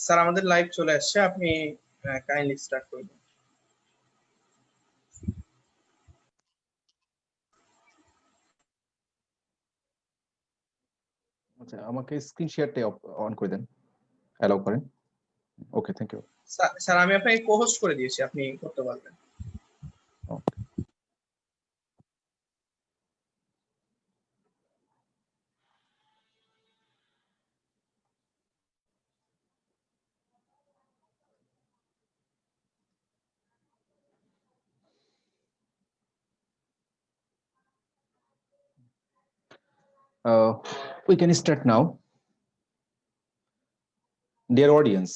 Sir আমাদের live চলে আসছে, আপনি কাইন্ডলি স্টার্ট করুন। আচ্ছা, আমাকে স্ক্রিন শেয়ারটা অন করে দেন, অ্যালাউ করেন। ওকে, থ্যাংক ইউ। স্যার আমি আপনাকে কো-হোস্ট করে দিয়েছি, আপনি করতে পারবেন। We can start now. Dear audience,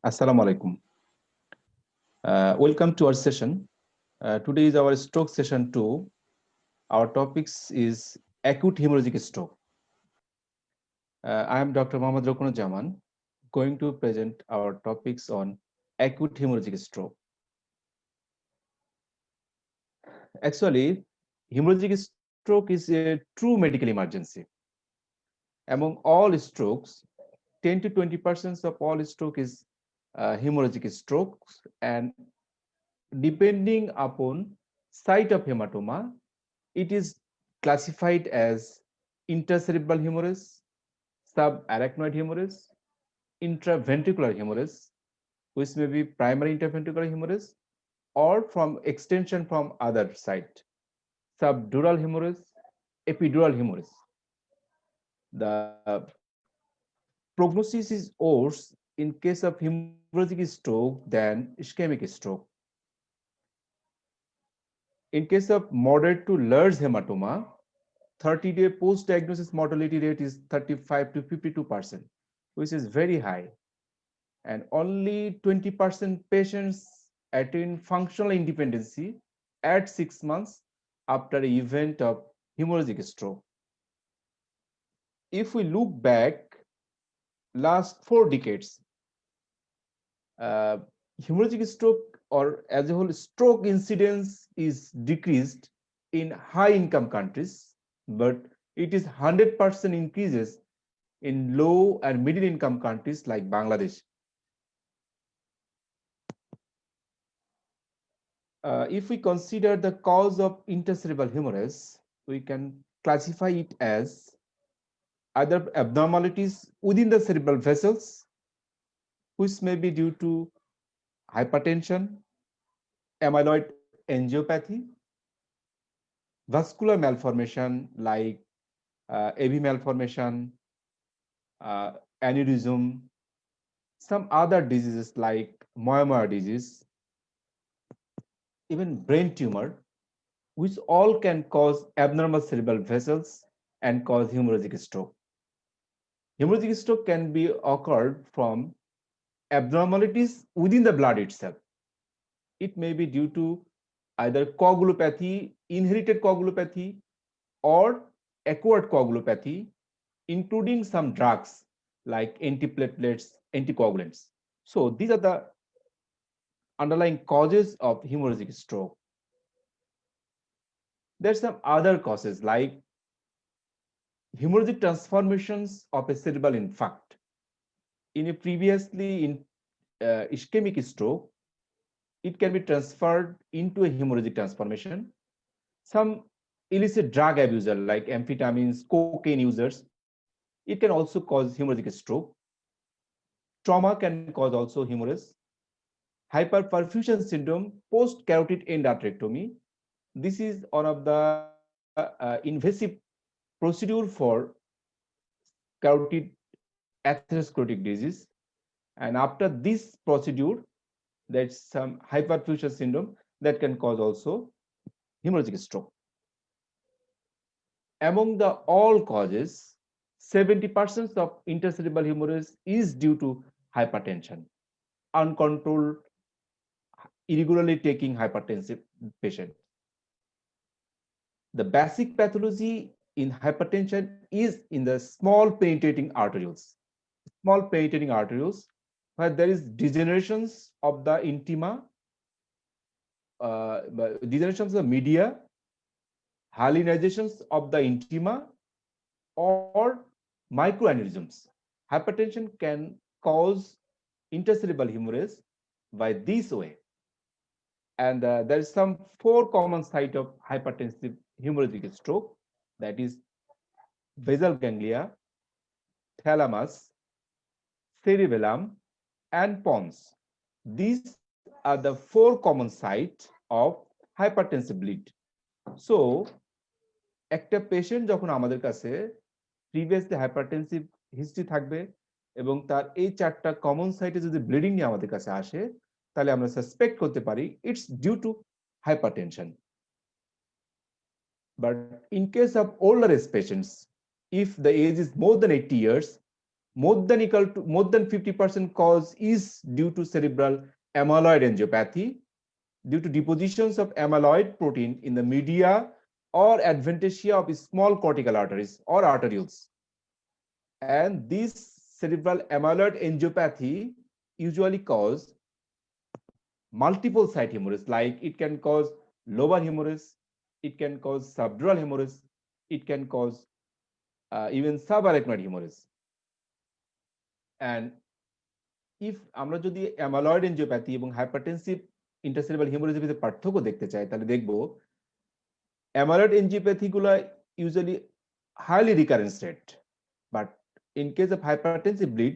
Assalamu alaikum. Welcome to our session. Today is our stroke session 2. Our topics is acute hemorrhagic stroke. I am Dr. Mohammad Rokunujaman, going to present our topics on acute hemorrhagic stroke. Actually, hemorrhagic stroke is a true medical emergency. Among all strokes, 10 to 20% of all stroke is hemorrhagic strokes, and depending upon site of hematoma, it is classified as intracerebral hemorrhage, subarachnoid hemorrhage, intraventricular hemorrhage, which may be primary interventricular hemorrhage, or from extension from other site, subdural hemorrhage, epidural hemorrhage. The prognosis is worse in case of hemorrhagic stroke than ischemic stroke. In case of moderate to large hematoma, 30-day post-diagnosis mortality rate is 35 to 52%, which is very high. And only 20% patients attain functional independency at 6 months after an event of hemorrhagic stroke. If we look back last 4 decades, hemorrhagic stroke, or as a whole, stroke incidence is decreased in high income countries, but it is 100% increases in low and middle income countries like Bangladesh. If we consider the cause of intracerebral hemorrhage, we can classify it as either abnormalities within the cerebral vessels, which may be due to hypertension, amyloid angiopathy, vascular malformation like AV malformation, aneurysm, some other diseases like Moyamoya disease, even brain tumor, which all can cause abnormal cerebral vessels and cause hemorrhagic stroke. Hemorrhagic stroke can be occurred from abnormalities within the blood itself. It may be due to either coagulopathy, inherited coagulopathy, or acquired coagulopathy, including some drugs like antiplatelets, anticoagulants. So these are the underlying causes of hemorrhagic stroke. There's some other causes like hemorrhagic transformations of a cerebral infarct. In a previously in ischemic stroke, it can be transferred into a hemorrhagic transformation. Some illicit drug abuser like amphetamines, cocaine users, it can also cause hemorrhagic stroke. Trauma can cause also hemorrhage. Hyperperfusion syndrome post carotid endarterectomy. This is one of the invasive procedure for carotid atherosclerotic disease. And after this procedure, there's some hyperperfusion syndrome that can cause also hemorrhagic stroke. Among the all causes, 70% of intracerebral hemorrhage is due to hypertension, uncontrolled, irregularly taking hypertensive patient. The basic pathology in hypertension is in the small penetrating arterioles. Small penetrating arterioles where there is degenerations of the intima, degenerations of the media, hyalinizations of the intima, or microaneurysms. Hypertension can cause intercerebral hemorrhage by this way. And there is some 4 common site of hypertensive hemorrhagic stroke, that is basal ganglia, thalamus, cerebellum, and pons. These are the 4 common sites of hypertensive bleed. So একটা patient যখন আমাদের কাছে previously hypertensive history থাকবে এবং তার এই 4টা common সাইটে যদি ব্লিডিং নিয়ে আমাদের কাছে আসে, তাহলে আমরা সাসপেক্ট করতে পারি it's due to hypertension. But in case of older age patients, if the age is more than 80 years, more than 50% cause is due to cerebral amyloid angiopathy, due to depositions of amyloid protein in the media or adventitia of small cortical arteries or arterioles. And this cerebral amyloid angiopathy usually cause multiple site hemorrhage, like it can cause lobar hemorrhage, it can cause subdural hemorrhage, it can cause even subarachnoid hemorrhage. And if আমরা যদি amyloid angiopathy এবং hypertensive intercerebral hemorrhage এর ভিতরে পার্থক্য দেখতে চাই, তাহলে দেখব amyloid angiopathy গুলো usually highly recurrence rate, but in case of hypertensive bleed,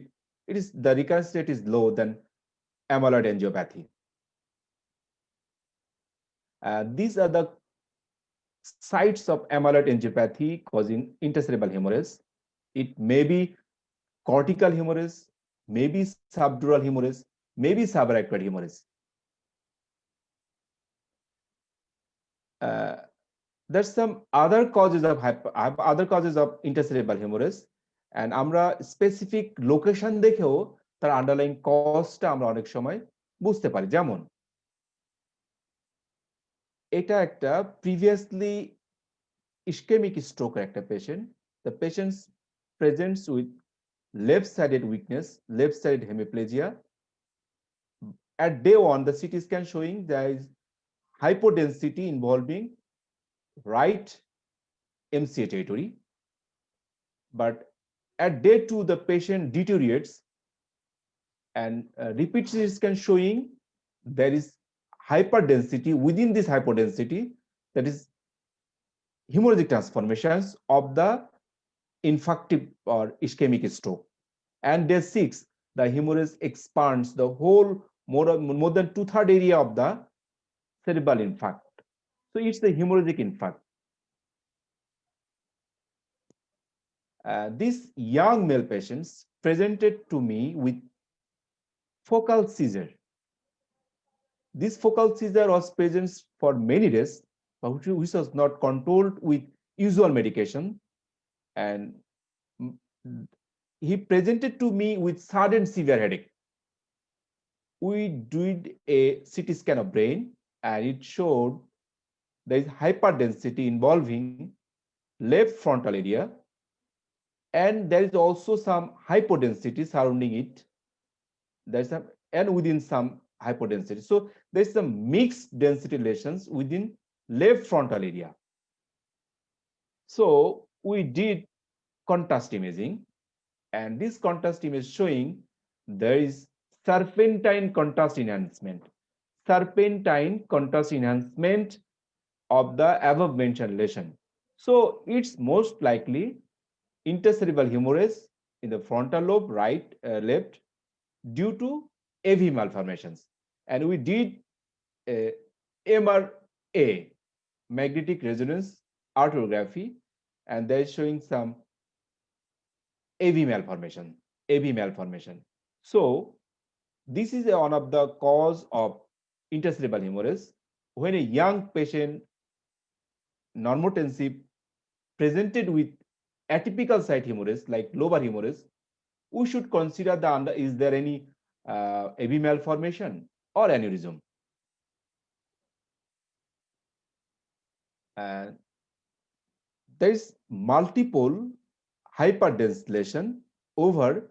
the recurrence rate is low than amyloid angiopathy. These are the sites of amyloid angiopathy causing intercerebral hemorrhage. It may be cortical hemorrhage, maybe subdural hemorrhage, maybe subarachnoid hemorrhage. There's some other causes of intercerebral hemorrhage, and আমরা specific location দেখেও তার underlying কজটা আমরা অনেক সময় বুঝতে পারি। যেমন এটা একটা প্রিভিয়াসলি ischemic stroke একটা patient, the patient presents with left-sided weakness, left-sided hemiplegia. At day 1, the CT scan showing there is hypodensity involving right MCA territory. But at day 2, the patient deteriorates, and repeat CT scan showing there is hyperdensity. Within this hypodensity, that is hemorrhagic transformations of the infarctive or ischemic stroke. And day 6, the hemorrhage expands the whole more than 2/3 area of the cerebral infarct. So it's the hemorrhagic infarct. These young male patients presented to me with focal seizure. This focal seizure was present for many days, but which was not controlled with usual medication. And he presented to me with sudden severe headache. We did a CT scan of brain, and it showed there is hyperdensity involving left frontal area, and there is also some hypodensity surrounding it. There's some, and within some hypodensity. So there's some mixed density lesions within left frontal area. So we did contrast imaging, and this contrast image showing there is serpentine contrast enhancement. Serpentine contrast enhancement of the above mentioned lesion. So it's most likely intercerebral hemorrhage in the frontal lobe, right, left, due to AV malformations. And we did MRA, magnetic resonance arteriography, and they're showing some AV malformation. So this is one of the cause of intercerebral hemorrhage. When a young patient, normotensive, presented with atypical site hemorrhage like lobar hemorrhage, we should consider is there any AV malformation or aneurysm. And there is multiple hyperdense lesion over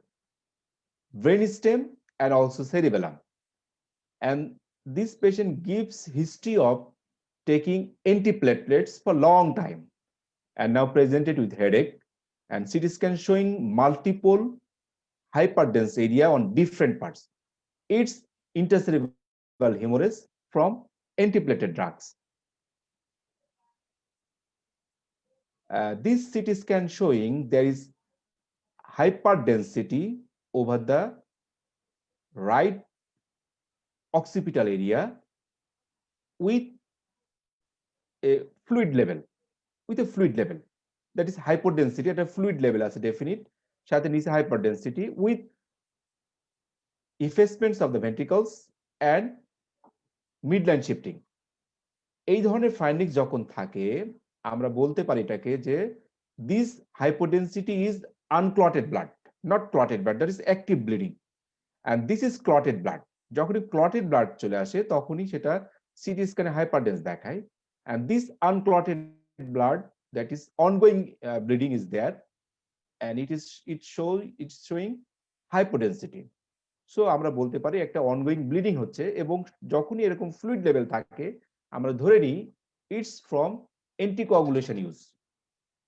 brainstem and also cerebellum. And this patient gives history of taking antiplatelets for long time, and now presented with headache, and CT scan showing multiple hyperdense area on different parts. It's intercerebral hemorrhage from antiplatelet drugs. This CT scan showing there is hyperdensity over the right occipital area with a fluid level, that is hypodensity at a fluid level as a definite, সাথে নিচে hyperdensity with effacements of the ventricles and midline shifting. এই ধরনের findings যখন থাকে আমরা বলতে পারি এটাকে যে this hypodensity is unclotted blood, not clotted blood, that is active bleeding, and this is clotted blood. যখনই clotted blood চলে আসে তখনই সেটা সিটি স্ক্যানে হাইপারডেন্স দেখায়, and this unclotted blood, that is ongoing bleeding is there, and it's showing hypodensity. So আমরা বলতে পারি একটা অনগোয়িং ব্লিডিং হচ্ছে, এবং যখনই এরকম ফ্লুইড লেভেল থাকে আমরা ধরে নিই ইটস ফ্রম অ্যান্টিকোয়াগুলেশন ইউজ।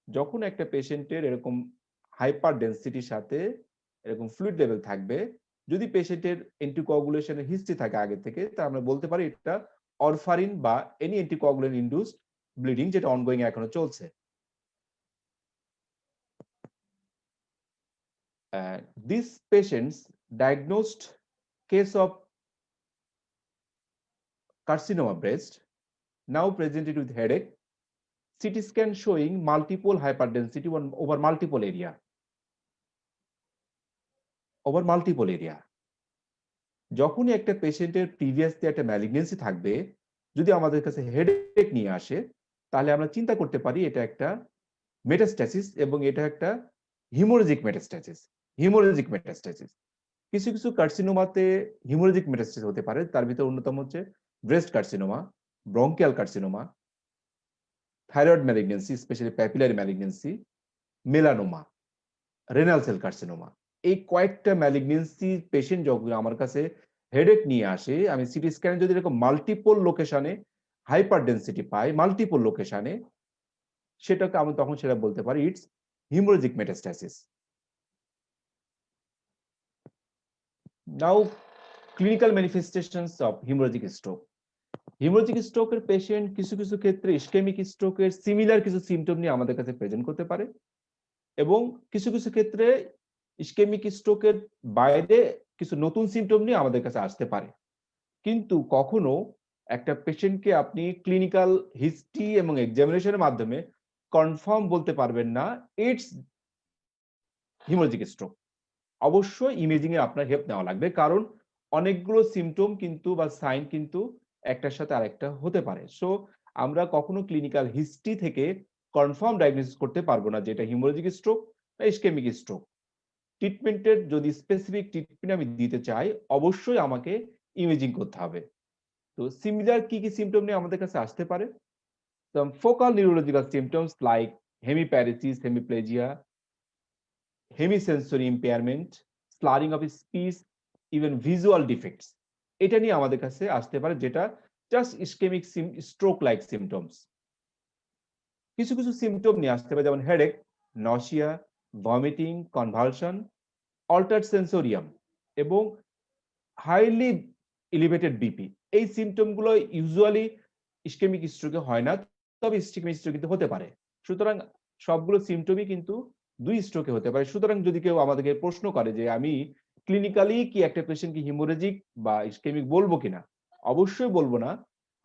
যখন একটা পেশেন্টের এরকম হাইপার ডেন্সিটির সাথে এরকম ফ্লুইড লেভেল থাকবে, যদি পেশেন্টের অ্যান্টিকোয়াগুলেশনের হিস্ট্রি থাকে আগে থেকে, তা আমরা বলতে পারি এটা অরফারিন বা এনি অ্যান্টিকোয়াগুলেন্ট ইনডিউসড ব্লিডিং যেটা অনগোয়িং এখনো চলছে। These patients diagnosed case of carcinoma breast, now presented with headache, CT scan showing multiple hyperdensity over multiple area. যখনই একটা পেশেন্টের প্রিভিয়াসলি একটা ম্যালিগনেন্সি থাকবে, যদি আমাদের কাছে হেডেক নিয়ে আসে, তাহলে আমরা চিন্তা করতে পারি এটা একটা মেটাস্ট্যাসিস, এবং এটা একটা হিমোরেজিক মেটাস্ট্যাসিস। কিছু কিছু কার্সিনোমাতে হিমোরেজিক মেটাস্ট্যাসিস হতে পারে, তার ভিতরে অন্যতম হচ্ছে breast carcinoma, bronchial carcinoma, thyroid malignancy, specially papillary malignancy, melanoma, renal cell carcinoma. এই কয়েকটা ম্যালিগনেন্সি পেশেন্ট যখন আমার কাছে হেডেক নিয়ে আসে, আমি সিটি স্ক্যানে যদি এরকম মাল্টিপল লোকেশনে হাইপারডেন্সিটি পাই, মাল্টিপল লোকেশনে, সেটাকে আমি তখন সেটা বলতে পারি it's haemorrhagic metastasis. Now, clinical manifestations of hemorrhagic stroke. Hemorrhagic stroke এর পেশেন্ট কিছু কিছু ক্ষেত্রে ইসকেমিক স্ট্রোকের সিমিলার কিছু সিমটম নিয়ে আমাদের কাছে প্রেজেন্ট করতে পারে, এবং কিছু কিছু ক্ষেত্রে ইসকেমিক স্ট্রোকের বাইরে কিছু নতুন সিমটম নিয়ে আমাদের কাছে আসতে পারে। কিন্তু কখনো একটা পেশেন্টকে আপনি ক্লিনিক্যাল হিস্ট্রি এবং এক্সামিনেশনের মাধ্যমে কনফার্ম বলতে পারবেন না ইটস হিমোরেজিক স্ট্রোক। অবশ্যই ইমেজিং এ আপনার হেল্প নেওয়া লাগবে, কারণ অনেকগুলো সিমটম কিন্তু বা সাইন কিন্তু একটার সাথে আরেকটা হতে পারে। সো আমরা কখনো ক্লিনিক্যাল হিস্ট্রি থেকে কনফার্ম ডায়াগনোসিস করতে পারবো না যে এটা হিমোরেজিক স্ট্রোক বা ইসকেমিক স্ট্রোক। ট্রিটমেন্টের যদি স্পেসিফিক ট্রিটমেন্ট আমি দিতে চাই, অবশ্যই আমাকে ইমেজিং করতে হবে। তো সিমিলার কি কি সিমটম নিয়ে আমাদের কাছে আসতে পারে? Some focal neurological symptoms like hemiparesis, hemiplegia, hemisensory impairment, slurring of speech, even visual defects, এটা নিয়ে আমাদের কাছে আসতে পারে, যেটা just ischaemic stroke like symptoms. কিছু কিছু সিমটম নিয়ে আসতে পারে, যেমন headache, nausea, vomiting, convulsion, altered sensorium এবং হাইলি এলিভেটেড বিপি। এই সিমটমগুলো ইউজুয়ালি ইসকেমিক স্ট্রোকে হয় না, তবে ইসকেমিক স্ট্রোক কিন্তু হতে পারে। সুতরাং সবগুলো সিমটমই কিন্তু দুই স্ট্রোকে হতে পারে। সুতরাং যদি কেউ আমাদেরকে প্রশ্ন করে যে আমি ক্লিনিক্যালি কি একটা পেশেন্টকে হিমোরেজিক বা ইসকেমিক বলবো কিনা, অবশ্যই বলবো না,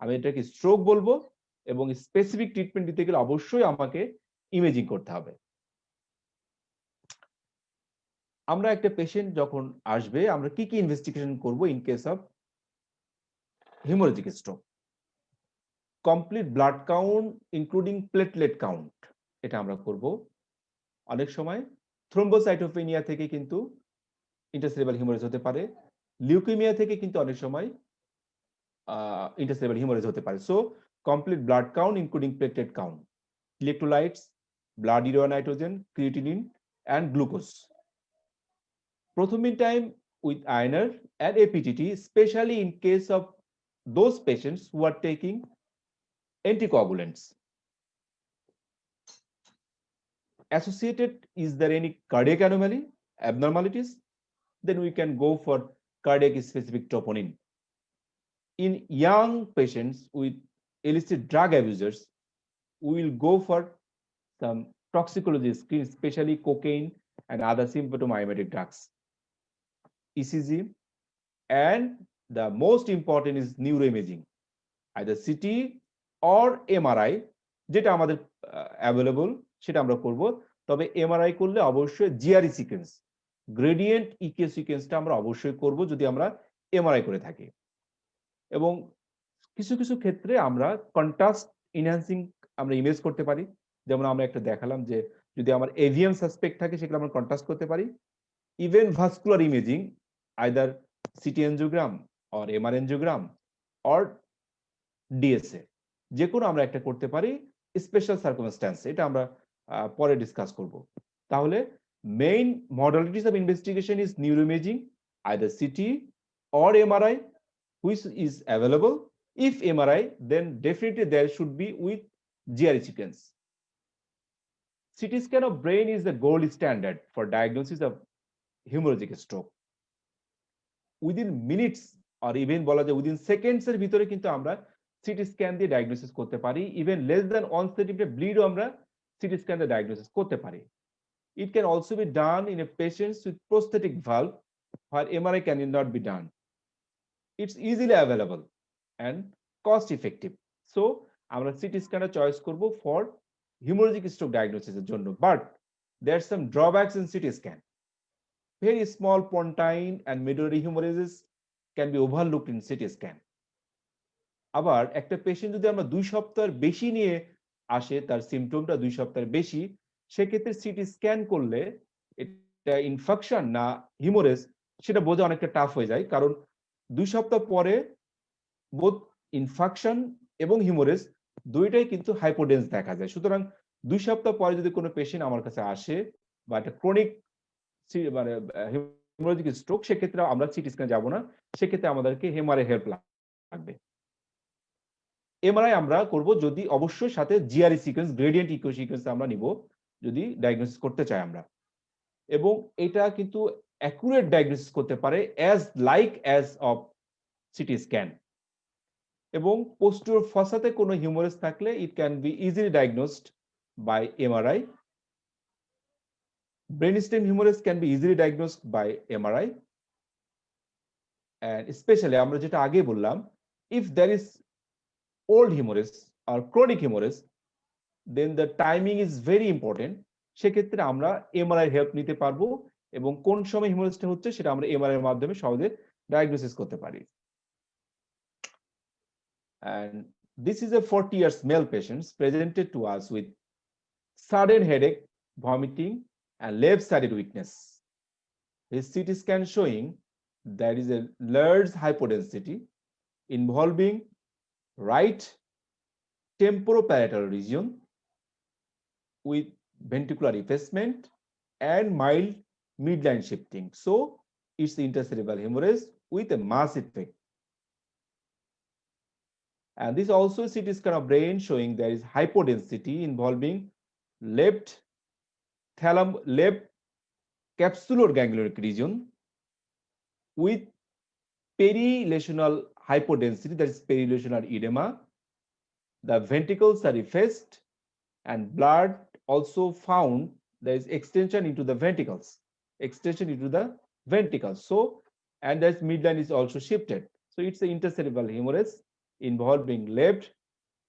আমি এটাকে স্ট্রোক বলবো, এবং স্পেসিফিক ট্রিটমেন্ট দিতে গেলে অবশ্যই আমাকে ইমেজিং করতে হবে। আমরা একটা পেশেন্ট যখন আসবে, আমরা কি কি ইনভেস্টিগেশন করব in case of haemorrhagic stroke? Complete blood count including platelet count, এটা আমরা করব। অনেক সময় থ্রোম্বোসাইটোপেনিয়া থেকে কিন্তু ইন্টারসেরেব্রাল হিমোরেজ হতে পারে, লিউকেমিয়া থেকে কিন্তু অনেক সময় ইন্টারসেরেব্রাল হিমোরেজ হতে পারে। So complete blood count including platelet count, electrolytes, blood urea nitrogen, creatinine and glucose. Prothrombin time with INR and APTT, especially in case of those patients who are taking anticoagulants. Associated, is there any cardiac anomaly, abnormalities? then we can go for cardiac specific troponin. In young patients with illicit drug abusers, we will go for some toxicology screen, especially cocaine and other symptomatic drugs, ECG, and the most important is neuroimaging, either CT or MRI, যেটা আমাদের available সেটা আমরা করব। তবে MRI করলে অবশ্যই GRE sequence, gradient ইকে সিকোয়েন্সটা আমরা অবশ্যই করব যদি আমরা এমআরআই করে থাকি। এবং কিছু কিছু ক্ষেত্রে আমরা কন্ট্রাস্ট এনহ্যান্সিং আমরা ইমেজ করতে পারি, যেমন আমরা একটা দেখালাম যে যদি আমার এভিএম সাসপেক্ট থাকে সেগুলো আমরা কন্ট্রাস্ট করতে পারি। Even vascular imaging, either city angiogram or MR angiogram or DSA, যে কোনো আমরা একটা করতে পারি স্পেশাল সার্কামস্ট্যান্স, এটা আমরা পরে ডিসকাস করব। তাহলে main modalities of investigation is neuroimaging, either city or MRI which is available. If MRI, then definitely there should be with GRE sequence. CT scan of brain is the gold standard for diagnosis of hemorrhagic stroke. Within minutes or even বলা যায় within seconds এর ভিতরে কিন্তু আমরা CT scan দিয়ে diagnosis করতে পারি, even less than 1 centimeter bleed আমরা CT scan দিয়ে diagnosis করতে পারি। It can also be done in a patients with prosthetic valve where MRI cannot be done. It's easily available and cost effective. So আমরা CT scanner choice করব for hemorrhagic stroke diagnosis এর জন্য, but there's some drawbacks in CT scan. Very small pontine and medullary hemorrhages can be overlooked in CT scan. আবার একটা patient যদি আমরা 2 সপ্তাহের বেশি নিয়ে আসে, তার সিম্পটমটা 2 সপ্তাহের বেশি, সেক্ষেত্রে সিটি স্ক্যান করলে এটা ইনফেকশন না হিমোরেজ সেটা বোঝা অনেকটা টাফ হয়ে যায়, কারণ 2 সপ্তাহ পরে বোথ ইনফেকশন এবং হিমোরেজ দুইটাই কিন্তু হাইপোডেন্স দেখা যায়। সুতরাং 2 সপ্তাহ পরে যদি কোনো পেশেন্ট আমার কাছে আসে বা একটা ক্রনিক মানে হেমোরেজিক স্ট্রোক, সেক্ষেত্রে আমরা সিটি স্ক্যান যাব না, সেক্ষেত্রে আমাদেরকে এমআরআই হেল্প লাগবে। এমআরআই আমরা করব যদি অবশ্যই সাথে GRE sequence, gradient echo sequence আমরা নিব যদি ডায়াগনোসিস করতে চাই আমরা, এবং এটা কিন্তু অ্যাকুরেট ডায়াগনোসিস করতে পারে as like as of CT scan. এবং পোস্টিরিয়র ফসাতে কোনো হিউমারাস থাকলে it can be easily diagnosed by MRI. Brainstem humerus can be easily diagnosed by MRI, and especially আমরা যেটা আগে বললাম, if there is old hemorrhage or chronic hemorrhage, then the timing is very important. সেক্ষেত্রে আমরা MRI help নিতে পারবো এবং কোন সময় হিমোরেজটা হচ্ছে সেটা আমরা এমআরআই এর মাধ্যমে সহজে ডায়াগনোসিস করতে পারি। And this is a 40 years male patient presented to us with sudden headache, vomiting, and left-sided weakness. His CT scan showing there is a large hypodensity involving right temporoparatal region with ventricular effacement and mild midline shifting. So it's intercerebral hemorrhage with a mass effect. And this also CT scan of brain showing there is hypodensity involving left capsular ganglionic region with perilesional hypodensity, that is perilesional edema. The ventricles are effaced and blood also found there is extension into the ventricles. So, and that midline is also shifted. So it's an intercerebral hemorrhage involving left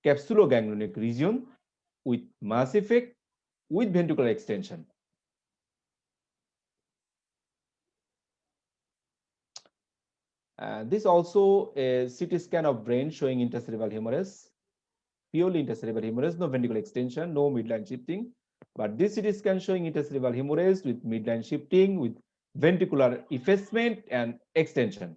capsuloganglionic region with mass effect with ventricular extension. This also a CT scan of brain showing intercerebral hemorrhage, purely intercerebral hemorrhage, no ventricular extension, no midline shifting. But this CT scan showing intercerebral hemorrhage with midline shifting, with ventricular effacement and extension.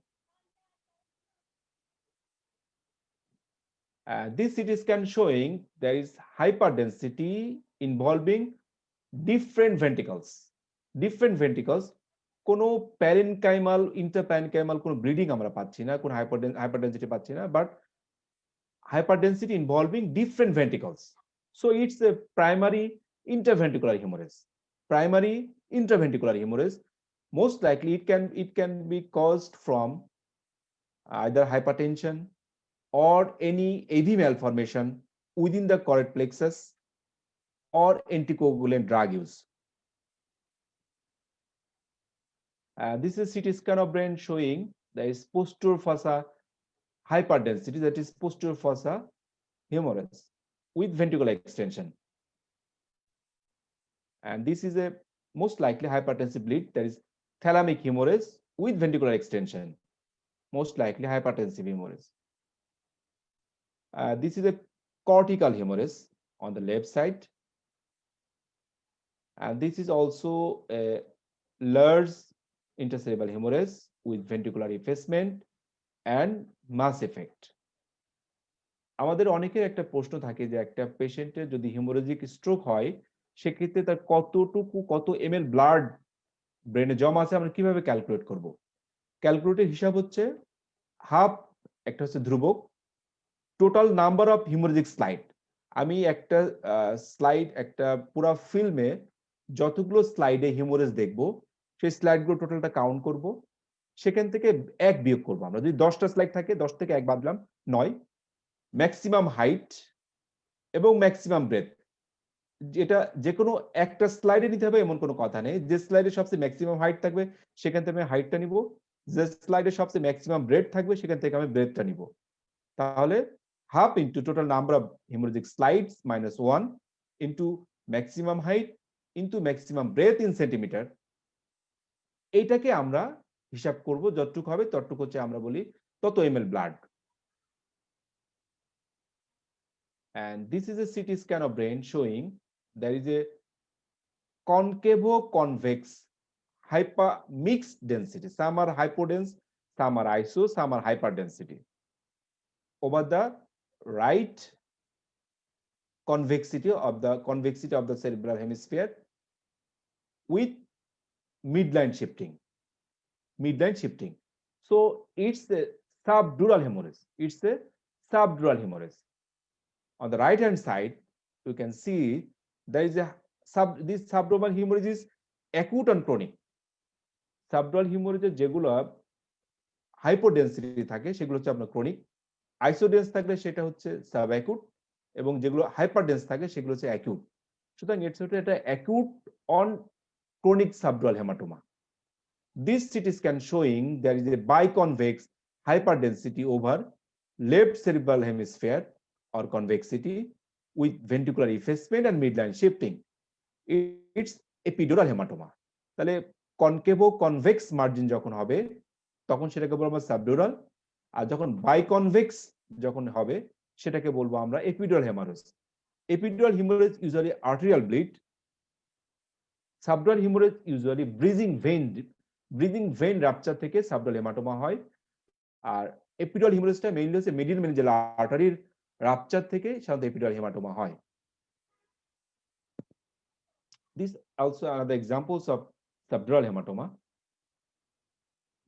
This CT scan showing there is hyperdensity involving different ventricles. কোনো parenchymal ইন্টারপ্যারেনকাইমাল কোনো bleeding আমরা পাচ্ছি না, কোনো হাইপারডেন্সিটি পাচ্ছি না, but hyperdensity involving different ventricles. So it's a primary interventricular hemorrhage. most likely it can be caused from either hypertension or any AV malformation within the choroid plexus or anticoagulant drug use. This is CT scan of brain showing there is posterior fossa hyperdensity, that is posterior fossa humerus with ventricular extension. And this is a most likely hypertensive bleed, that is thalamic hemorrhage with ventricular extension, most likely hypertensive hemorrhage. This is a cortical hemorrhage on the left side. And this is also a large intercerebral hemorrhage with ventricular effacement and mass effect. আমাদের অনেকের একটা প্রশ্ন থাকে যে একটা পেশেন্টের যদি haemorrhagic stroke হয় সেক্ষেত্রে তার কত ml ব্লাড ব্রেনে জমা আছে আমরা কিভাবে ক্যালকুলেট করব? ক্যালকুলেটের হিসাব হচ্ছে হাফ, একটা হচ্ছে ধ্রুবক, total number of haemorrhagic slide. আমি একটা স্লাইড, একটা পুরো ফিল্মে যতগুলো স্লাইডে হেমোরেজ দেখব সেই স্লাইডগুলো টোটালটা কাউন্ট করব, সেখান থেকে 1 বিয়োগ করব। আমরা যদি 10টা স্লাইড থাকে 10 থেকে 1 বাদ দিলাম 9। ম্যাক্সিমাম হাইট এবং ম্যাক্সিমাম ব্রেথ, যেটা যে কোনো একটা স্লাইডে নিতে হবে এমন কোনো কথা নেই। যে স্লাইডে সবচেয়ে ম্যাক্সিমাম হাইট থাকবে সেখান থেকে আমি হাইটটা নিব, যে স্লাইডে সবচেয়ে ম্যাক্সিমাম ব্রেথ থাকবে সেখান থেকে আমি ব্রেথটা নিব। তাহলে half into total number of haemorrhagic slides minus 1 into maximum height into maximum breadth in centimetre, এইটাকে আমরা হিসাব করব। যতটুকু হবে ততটুকু হচ্ছে আমরা বলি তত ml blood. And this is a CT scan of brain showing there is a concavo-convex hyper mixed density. Some are hypodense, some are iso, some are hyperdensity. Over the right convexity of the cerebral hemisphere with midline shifting. So it's a subdural hemorrhage. It's a subdural hemorrhage. On the right hand side, you can see there is this subdural hemorrhage is acute and chronic. Subdural hemorrhage যেগুলো হাইপোডেন্সিটি থাকে সেগুলো হচ্ছে আপনার chronic, isodense থাকলে সেটা হচ্ছে সাবঅ্যাকুট, এবং যেগুলো হাইপারডেন্স থাকে সেগুলো হচ্ছে অ্যাকিউট। সুতরাং এটা acute on chronic subdural hematoma. This CT scan showing there is a biconvex hyperdensity over left cerebral hemisphere or convexity with ventricular effacement and midline shifting. It's epidural hematoma. তাহলে কনকেভো convex margin যখন হবে তখন সেটাকে বলবো subdural, আর যখন বাইকনভেক্স যখন হবে সেটাকে বলবো আমরা epidural haemorrhage. Epidural haemorrhage usually arterial bleed, subdural haemorrhage usually breathing vein rupture থেকে সাবডুরাল হেমাটোমা হয়, আর এপিডুরাল হেমারেজটা মেইনলি হচ্ছে মিডিয়াল মেনিঞ্জাল আর্টারির রাপচার থেকে সাধারণত এপিডুরাল হেমাটোমা হয়। These also are the examples of subdural hematoma.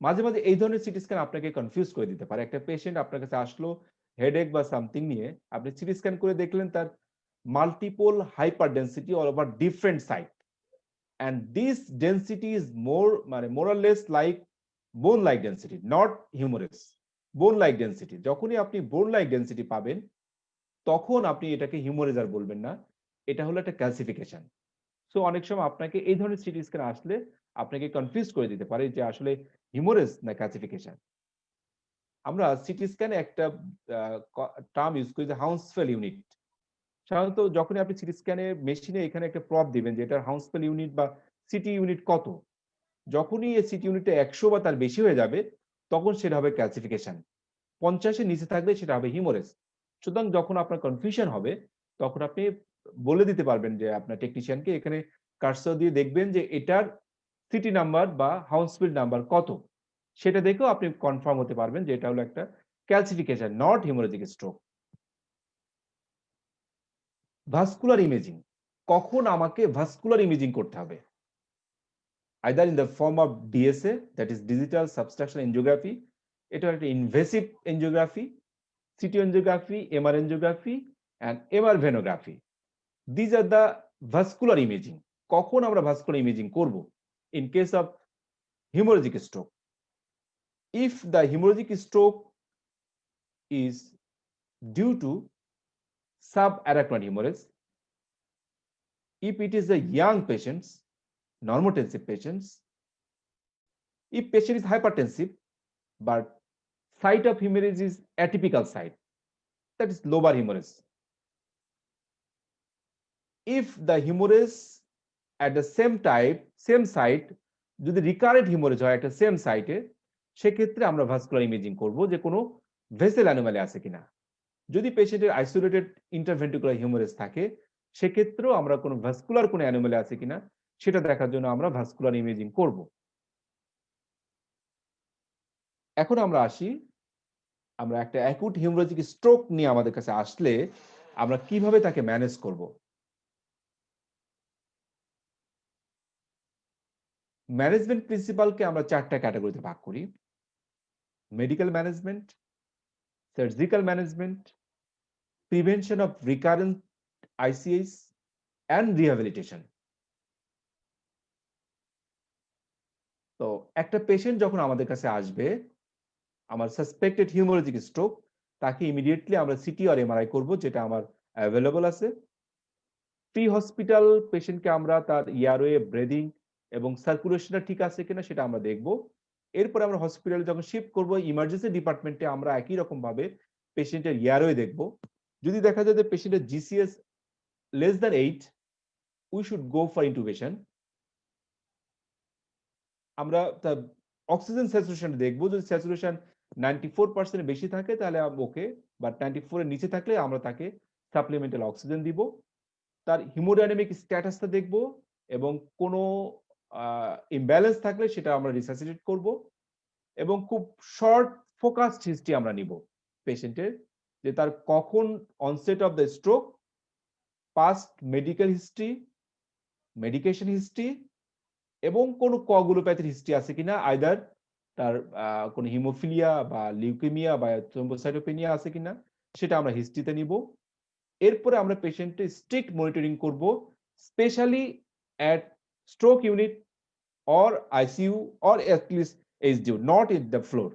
মাঝে মাঝে এই ধরনের সিটি স্ক্যান আপনাকে কনফিউজ করে দিতে পারে। একটা পেশেন্ট আপনার কাছে আসলো হেডেক বা সামথিং নিয়ে, আপনি সিটি স্ক্যান করে দেখলেন তার multiple hyperdensity all over different site, and this density is more or less like bone like density, not humerus. Bone like density, যখনই আপনি bone like density পাবেন তখন আপনি এটাকে হিউমারেজ আর বলবেন না, এটা হলো একটা ক্যালসিফিকেশন। সো অনেক সময় আপনাকে এই ধরনের সিটি স্ক্যান আসলে আপনাকে কনফিউজ করে দিতে পারে যে আসলে হিউমারেজ না ক্যালসিফিকেশন। আমরা সিটি স্ক্যানে একটা টার্ম ইউজ করি যে হাউন্সফেল ইউনিট। সাধারণত যখনই আপনি সিটি স্ক্যানে মেশিনে এখানে একটা প্রপ দিবেন যে এটার হাউন্সফেল ইউনিট বা সিটি ইউনিট কত, যখনই এই সিটি ইউনিটটা 100 বা তার বেশি হয়ে যাবে তখন সেটা হবে ক্যালসিফিকেশন, 50-এর নিচে থাকলে সেটা হবে হিউমারেজ। সুতরাং যখন আপনার কনফিউশন হবে তখন আপনি বলে দিতে পারবেন যে আপনার টেকনিশিয়ানকে এখানে কার্সর দিয়ে দেখবেন যে এটার সিটি নাম্বার বা হাউন্সফিল নাম্বার কত, সেটা দেখেও আপনি কনফার্ম হতে পারবেন যে এটা হলো একটা calcification, not haemorrhagic stroke. Vascular imaging, কখন আমাকে ভাস্কুলার ইমেজিং করতে হবে? either in the form of DSA, that is digital subtraction angiography, এটা একটা invasive angiography, CT angiography, MR angiography and MR venography. These are the vascular imaging. কখন আমরা vascular imaging করব? In case of hemorrhagic stroke. If the hemorrhagic stroke is due to subarachnoid hemorrhage, if it is a young patients, normotensive patients, if patient is hypertensive, but site of hemorrhage is atypical site, that is lobar hemorrhage. If the hemorrhage at the same type, same site, যদি recurrent haemorrhage হয় একটা same সাইটে, সেক্ষেত্রে আমরা vascular imaging করব যে কোনো vessel anomaly আছে কিনা। যদি পেশেন্টের আইসোলেটেড ইন্টারভেন্ট্রিকুলার হেমোরেজ থাকে, সেক্ষেত্রেও আমরা কোনো ভাস্কুলার কোনো অ্যানোমালি আছে কিনা সেটা দেখার জন্য আমরা ভাস্কুলার ইমেজিং করব। এখন আমরা আসি, আমরা একটা অ্যাকুট হেমোরেজিক স্ট্রোক নিয়ে আমাদের কাছে আসলে আমরা কিভাবে তাকে ম্যানেজ করব। ম্যানেজমেন্ট প্রিন্সিপালকে আমরা চারটা ক্যাটাগরিতে ভাগ করি: medical management, surgical management, prevention of recurrent ICS and rehabilitation. তো একটা পেশেন্ট যখন আমাদের কাছে আসবে, আমার সাসপেক্টেড হিউমোরেজিক স্ট্রোক, তাকে ইমিডিয়েটলি আমরা সিটি আর এমআরআই করব, যেটা আমার অ্যাভেলেবল আছে। প্রি হসপিটাল পেশেন্টকে আমরা তার ইয়ারওয়ে, ব্রেদিং এবং সার্কুলেশনটা ঠিক আছে কিনা সেটা আমরা দেখব। এরপর আমরা হসপিটালে যখন শিফট করব, ইমার্জেন্সি ডিপার্টমেন্টে আমরা একই রকম ভাবে পেশেন্টের ইয়ারওয়ে দেখব। যদি দেখা যায় যে পেশেন্টের GCS less than 8, we should go for intubation. আমরা তার অক্সিজেন স্যাচুরেশন দেখব, যদি স্যাচুরেশন 94% বেশি থাকে তাহলে ওকে, বা 94 এর নিচে থাকলে আমরা তাকে সাপ্লিমেন্টাল অক্সিজেন দিব। তার হিমোডাইনামিক স্ট্যাটাসটা দেখব এবং কোনো ইমব্যালেন্স থাকলে সেটা আমরা রিসাসিটেট করব এবং খুব শর্ট ফোকাসড হিস্ট্রি আমরা নিব পেশেন্টের, যে তার কখন onset of the stroke, past medical history, medication history এবং কোনো কোয়াগুলোপ্যাথির হিস্ট্রি আছে কিনা, আইদার তার কোনো হিমোফিলিয়া বা লিউকেমিয়া বা থ্রোম্বোসাইটোপেনিয়া আছে কিনা সেটা আমরা হিস্ট্রিতে নিব। এরপরে আমরা পেশেন্টের স্ট্রিক্ট মনিটরিং করব, specially at stroke unit or ICU or at least HDU, not in the floor.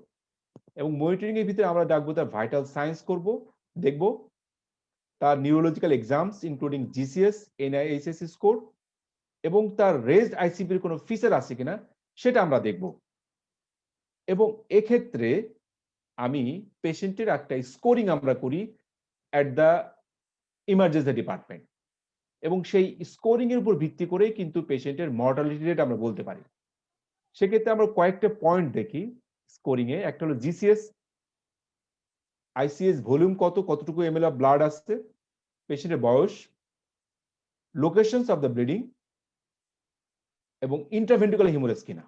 এবং মনিটরিং এর ভিতরে আমরা ডাকবো তার ভাইটাল সায়েন্স করব, দেখব তার neurological exams including GCS, NIHSS score এবং তার রেজড আইসিপির কোনো ফিচার আছে কিনা সেটা আমরা দেখব। এবং এক্ষেত্রে আমি পেশেন্টের একটা স্কোরিং আমরা করি অ্যাট দ্য ইমার্জেন্সি ডিপার্টমেন্ট, এবং সেই স্কোরিং এর উপর ভিত্তি করে কিন্তু পেশেন্টের মর্টালিটি রেট আমরা বলতে পারি। সেক্ষেত্রে আমরা কয়েকটা পয়েন্ট দেখি স্কোরিং এ। একটা হলো জিসিএস, আইসিএস ভলিউম কত, কতটুকু এমএল অফ ব্লাড আসছে, পেশেন্টের বয়স, লোকেশনস অফ দ্য ব্লিডিং এবং ইন্টারভেন্ট্রিকুলার হিমোরেজ কিনা।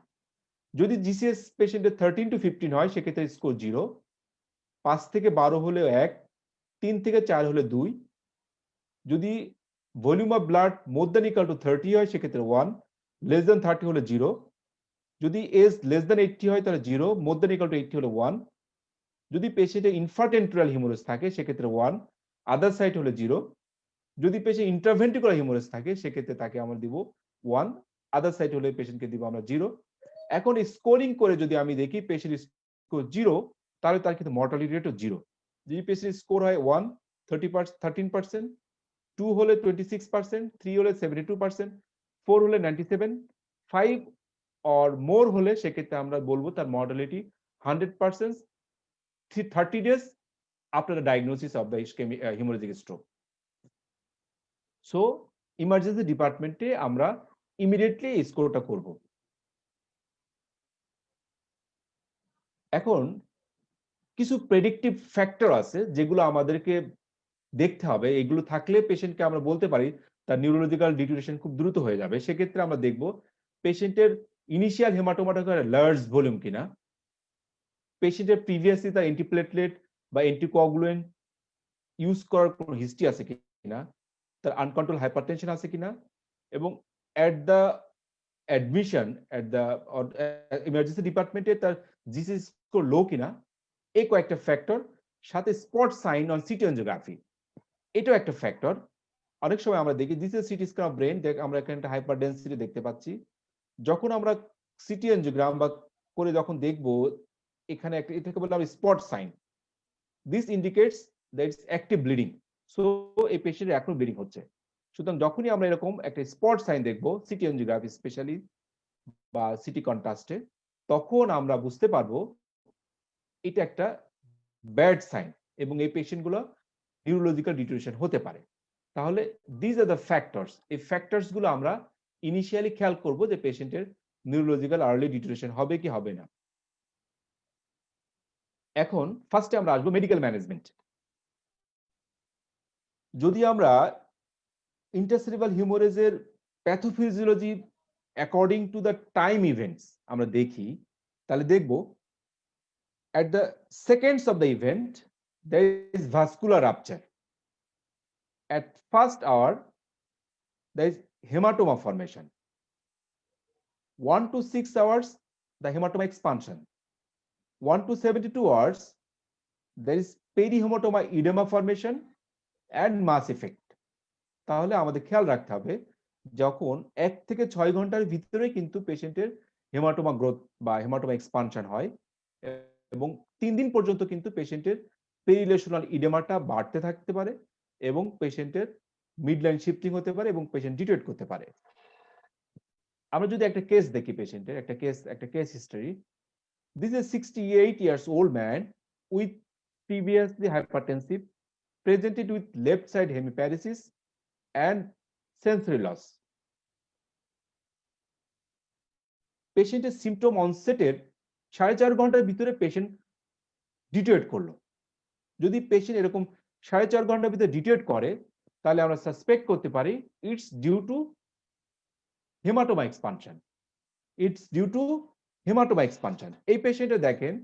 যদি জিসিএস পেশেন্টের 13 to 15 হয় সেক্ষেত্রে স্কোর 0, 5 থেকে 12 হলে 1, 3 থেকে 4 হলে 2, যদি volume of blood more than equal to 30 হয় সেক্ষেত্রে 1, লেস দ্যান 30 হলে 0, যদি এজ লেস দ্যান 80 হয় তাহলে 0, মোর দ্যান ইকুয়াল টু 80 হলে 1, যদি পেশেন্টের ইনফ্রাটেন্ট্রাল হিমোরেজ থাকে সেক্ষেত্রে 1, আদার সাইড হলে 0, যদি পেশেন্ট ইন্টারভেন্ট্রিকুলার হিমোরেজ থাকে সেক্ষেত্রে তাকে আমরা দিব 1, আদার সাইড হলে পেশেন্টকে দিব আমরা 0। এখন স্কোরিং করে যদি আমি দেখি পেশেন্ট স্কোর 0, তাহলে তার কিন্তু মর্টালিটি রেটও 0। যদি পেশেন্ট স্কোর হয় 1, 13%, 2 হলে 26%, 3 হলে 72%, 4 হলে 97, 5 or more হলে সেক্ষেত্রে আমরা বলবো তার mortality 100%, 30 days after the diagnosis of the hemorrhagic stroke. So emergency ডিপার্টমেন্টে আমরা ইমিডিয়েটলি এই স্কোরটা করব। এখন কিছু প্রেডিক্টিভ ফ্যাক্টর আছে যেগুলো আমাদেরকে দেখতে হবে, এগুলো থাকলে পেশেন্টকে আমরা বলতে পারি তার নিউরোলজিক্যাল ডিটিউরেশন খুব দ্রুত হয়ে যাবে। সেক্ষেত্রে আমরা দেখব পেশেন্টের ইনিশিয়াল হেমাটোমাটা লার্জ ভলিউম কিনা, পেশেন্টের প্রিভিয়াসলি তার অ্যান্টিপ্লেটলেট বা অ্যান্টিকোয়াগুলেন্ট ইউজ করার কোনো হিস্ট্রি আছে কিনা, তার আনকন্ট্রোল হাইপারটেনশন আছে কিনা, এবং at the admission at the emergency ডিপার্টমেন্টে তার জিসি স্কোর লো কিনা, এই কয়েকটা ফ্যাক্টর। সাথে spot sign on CT angiography, এটাও একটা ফ্যাক্টর। অনেক সময় আমরা দেখি this is CT scan of brain, আমরা এখানে একটা হাইপার ডেন্সিটি দেখতে পাচ্ছি। যখন আমরা সিটি এনজিওগ্রাম বা করে যখন দেখবো এখানে একটা এটাকে বলে আমরা spot sign, this indicates that it's active bleeding. So এই পেশেন্টের এখনো ব্লিডিং হচ্ছে। সুতরাং যখনই আমরা এরকম একটা স্পট সাইন দেখবো সিটি এনজিওগ্রাফি স্পেশালি বা সিটি কন্ট্রাস্টে, তখন আমরা বুঝতে পারবো এটা একটা ব্যাড সাইন এবং এই পেশেন্টগুলো নিউরোলজিক্যাল ডিটোরিয়েশন হতে পারে। তাহলে দিস আর দ্য ফ্যাক্টরস, এই ফ্যাক্টরস গুলো আমরা ইনিশিয়ালি খেয়াল করব যে পেশেন্টের নিউরোলজিক্যাল আর্লি ডিটোরিয়েশন হবে কি হবে না। এখন ফার্স্টে আমরা আসবো মেডিকেল ম্যানেজমেন্ট। যদি আমরা ইন্টারসেরিব্রাল হিউমারেজের pathophysiology according to the time events আমরা দেখি, তাহলে দেখবো at the seconds of the event there is vascular rupture. At first hour there is hematoma formation. 1 to 6 hours the hematoma expansion. 1 to 72 hours there is perihematoma edema formation and mass effect. তাহলে আমাদের খেয়াল রাখতে হবে যখন 1 থেকে 6 ঘন্টার ভিতরে কিন্তু পেশেন্টের হেমাটোমা গ্রোথ বা হেমাটোমা এক্সপানশন হয় এবং 3 দিন পর্যন্ত কিন্তু পেশেন্টের পেরিলেশনাল ইডেমাটা বাড়তে থাকতে পারে এবং পেশেন্টের মিডলাইন শিফটিং হতে পারে এবং পেশেন্ট ডিটোয়েট করতে পারে। আমরা যদি একটা কেস দেখি, পেশেন্টের একটা case history, this is 68 years old man with previously hypertensive, presented with left side hemiparesis and sensory loss. পেশেন্টের সিমটম অনসেটের 4.5 ঘন্টার ভিতরে পেশেন্ট ডিটোয়েট করলো। যদি পেশেন্ট এরকম 4.5 ঘন্টার ভিতরে ডিটোয়েট করে তাহলে আমরা সাসপেক্ট করতে পারি it's due to haematoma expansion. এই পেশেন্টে দেখেন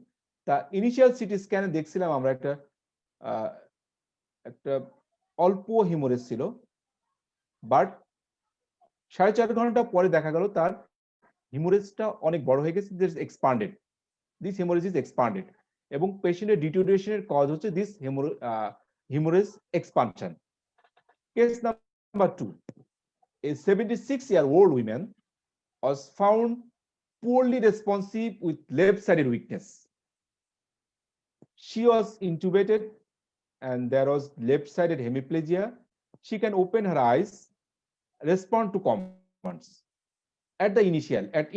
তা ইনিশিয়াল সিটি স্ক্যানে দেখছিলাম আমরা একটা অল্প হিমোরেজ ছিল, বাট 4.5 ঘন্টা পরে দেখা গেল তার হিমোরেজটা অনেক বড় হয়ে গেছে, দিস হেমোরেজ ইজ এক্সপান্ডেড এবং পেশেন্টের ডিটোরিয়েশনের কজ হচ্ছে this haemorrhage expansion. Case number 2, a 76-year-old woman was found poorly responsive with left-sided weakness. She was intubated and there was left-sided hemiplegia. She can open her eyes, respond to commands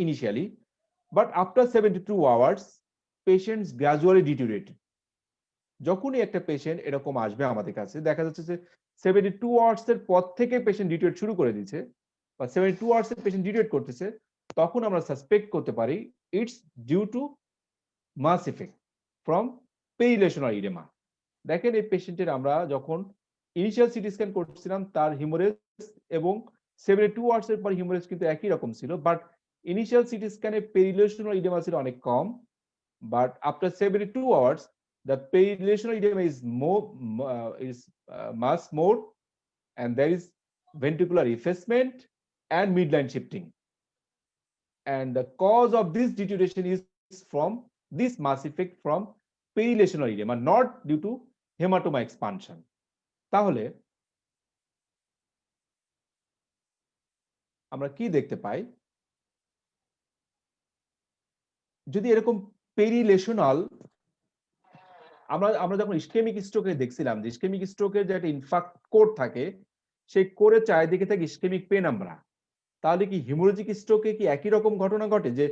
initially, but after 72 hours patients gradually deteriorated. যখনই একটা patient এরকম আসবে আমাদের কাছে, দেখা যাচ্ছে যে 72 hours এর পর থেকে পেশেন্ট ডিটোয়েট শুরু করে দিয়েছে বা 72 আওয়ার্স এর পেশেন্ট ডিটোয়েট করতেছে, তখন আমরা সাসপেক্ট করতে পারি it's due to mass effect from perilesional oedema. দেখেন এই পেশেন্টের আমরা যখন ইনিশিয়াল সিটি স্ক্যান করছিলাম তার হিমোরেজ এবং 72 আওয়ার্স এর পর হিমোরেজ কিন্তু একই রকম ছিল, বাট ইনিশিয়াল সিটি স্ক্যানে পেরিলেশনাল ইডেমা ছিল অনেক কম, but after 72 hours the perilesional edema is much more and there is ventricular effacement and midline shifting, and the cause of this deterioration is from this mass effect from perilesional edema, not due to hematoma expansion. তাহলে আমরা কি দেখতে পাই, যদি এরকম পেরিলেশনাল আমরা যখন ischemic স্ট্রোকে দেখছিলাম যে ইসকেমিক স্ট্রোকের যে একটা ইনফাক্ট কোড থাকে, সেই কোডের চারিদিকে থাকে ইসকেমিক পেনাম্ব্রা, তাহলে কি হিমোরেজিক স্ট্রোকে কি একই রকম ঘটনা ঘটে যে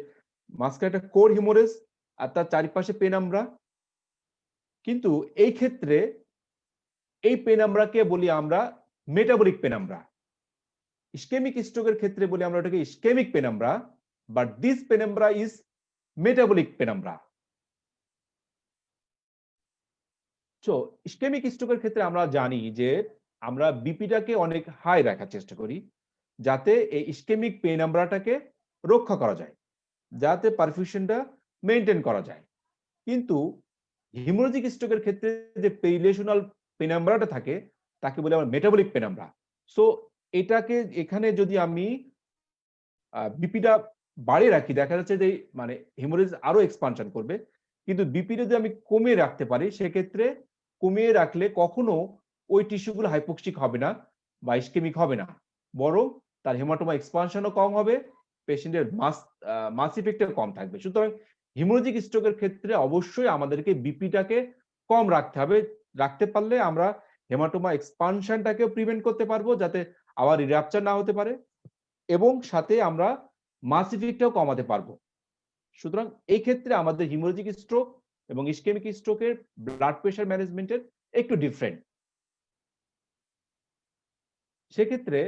মাঝখানে একটা কোর হিমোরেজ আর তার চারিপাশে পেনাম্ব্রা? কিন্তু এই ক্ষেত্রে এই পেনাম্ব্রাকে বলি আমরা মেটাবলিক পেনাম্ব্রা। ইসকেমিক স্ট্রোকের ক্ষেত্রে বলি আমরা ওটাকে ischaemic penumbra, but this penumbra is metabolic penumbra. So ischaemic স্ট্রোকের ক্ষেত্রে আমরা জানি যে আমরা বিপিটাকে অনেক হাই রাখার চেষ্টা করি যাতে এই ইসকেমিক পেনাম্ব্রাটাকে রক্ষা করা যায়, যাতে পারফিউশনটা মেইনটেইন করা যায়। কিন্তু হিমোরেজিক স্ট্রোকের ক্ষেত্রে যে পেরিলেশনাল পেনাম্ব্রাটা থাকে তাকে বলে আমরা মেটাবলিক পেনাম্ব্রা। সো এটাকে এখানে যদি আমি বিপিটা বাড়িয়ে রাখি, দেখা যাচ্ছে যে মানে হিমোরেজ আরো এক্সপানশন করবে, কিন্তু বিপিটা যদি আমি কমিয়ে রাখতে পারি সেক্ষেত্রে কমিয়ে রাখলে কখনো ওই টিস্যুগুলো হাইপোক্সিক হবে না বা ইসকেমিক হবে না, বরং তার হেমাটোমা এক্সপানশনও কম হবে পেশেন্টের মাস ইফেক্টটা কম থাকবে। সুতরাং হিমোরেজিক স্ট্রোকের ক্ষেত্রে অবশ্যই আমাদেরকে বিপিটাকে কম রাখতে পারলে আমরা হেমাটোমা এক্সপানশনটাকেও প্রিভেন্ট করতে পারবো, যাতে আবার রিরাপচার না হতে পারে, এবং সাথে আমরা মাস ইফেক্টটাও কমাতে পারবো। সুতরাং এই ক্ষেত্রে আমাদের হিমোরেজিক স্ট্রোক এবং ইসকেমিক স্ট্রোকের ব্লাড প্রেশার ম্যানেজমেন্টের একটু ডিফারেন্ট। সেক্ষেত্রে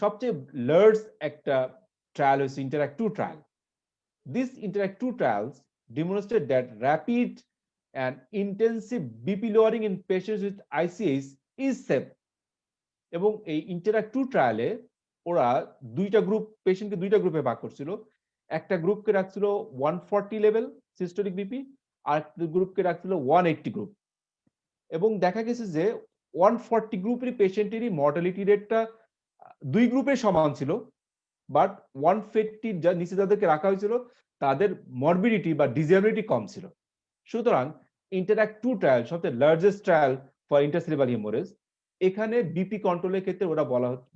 সবচেয়ে লার্জ একটা ট্রায়াল হচ্ছে interact 2 trial. This INTERACT 2 trials demonstrate that rapid and intensive BP lowering in patients with ICS is safe. এবং এই INTERACT 2 ট্রায়ালে ওরা পেশেন্টকে দুইটা গ্রুপে ভাগ করছিল। একটা গ্রুপকে রাখছিল 140 লেভেল সিস্টোলিক বিপি, আর একটা গ্রুপকে রাখছিল 180 গ্রুপ। এবং দেখা গেছে যে 140 গ্রুপের পেশেন্টেরই মর্টালিটি রেটটা দুই গ্রুপে সমান ছিল, বাট 150 যা নিচে যাদেরকে রাখা হয়েছিল তাদের মরবিডিটি বা ডিসএবিলিটি কম ছিল। সুতরাং ইন্টারঅ্যাক্ট 2 ট্রায়াল সবচেয়ে লার্জেস্ট ট্রায়াল ফর ইন্টারসেরিব্রাল হিমোরেজ। এখানে বিপি কন্ট্রোলের ক্ষেত্রে ওরা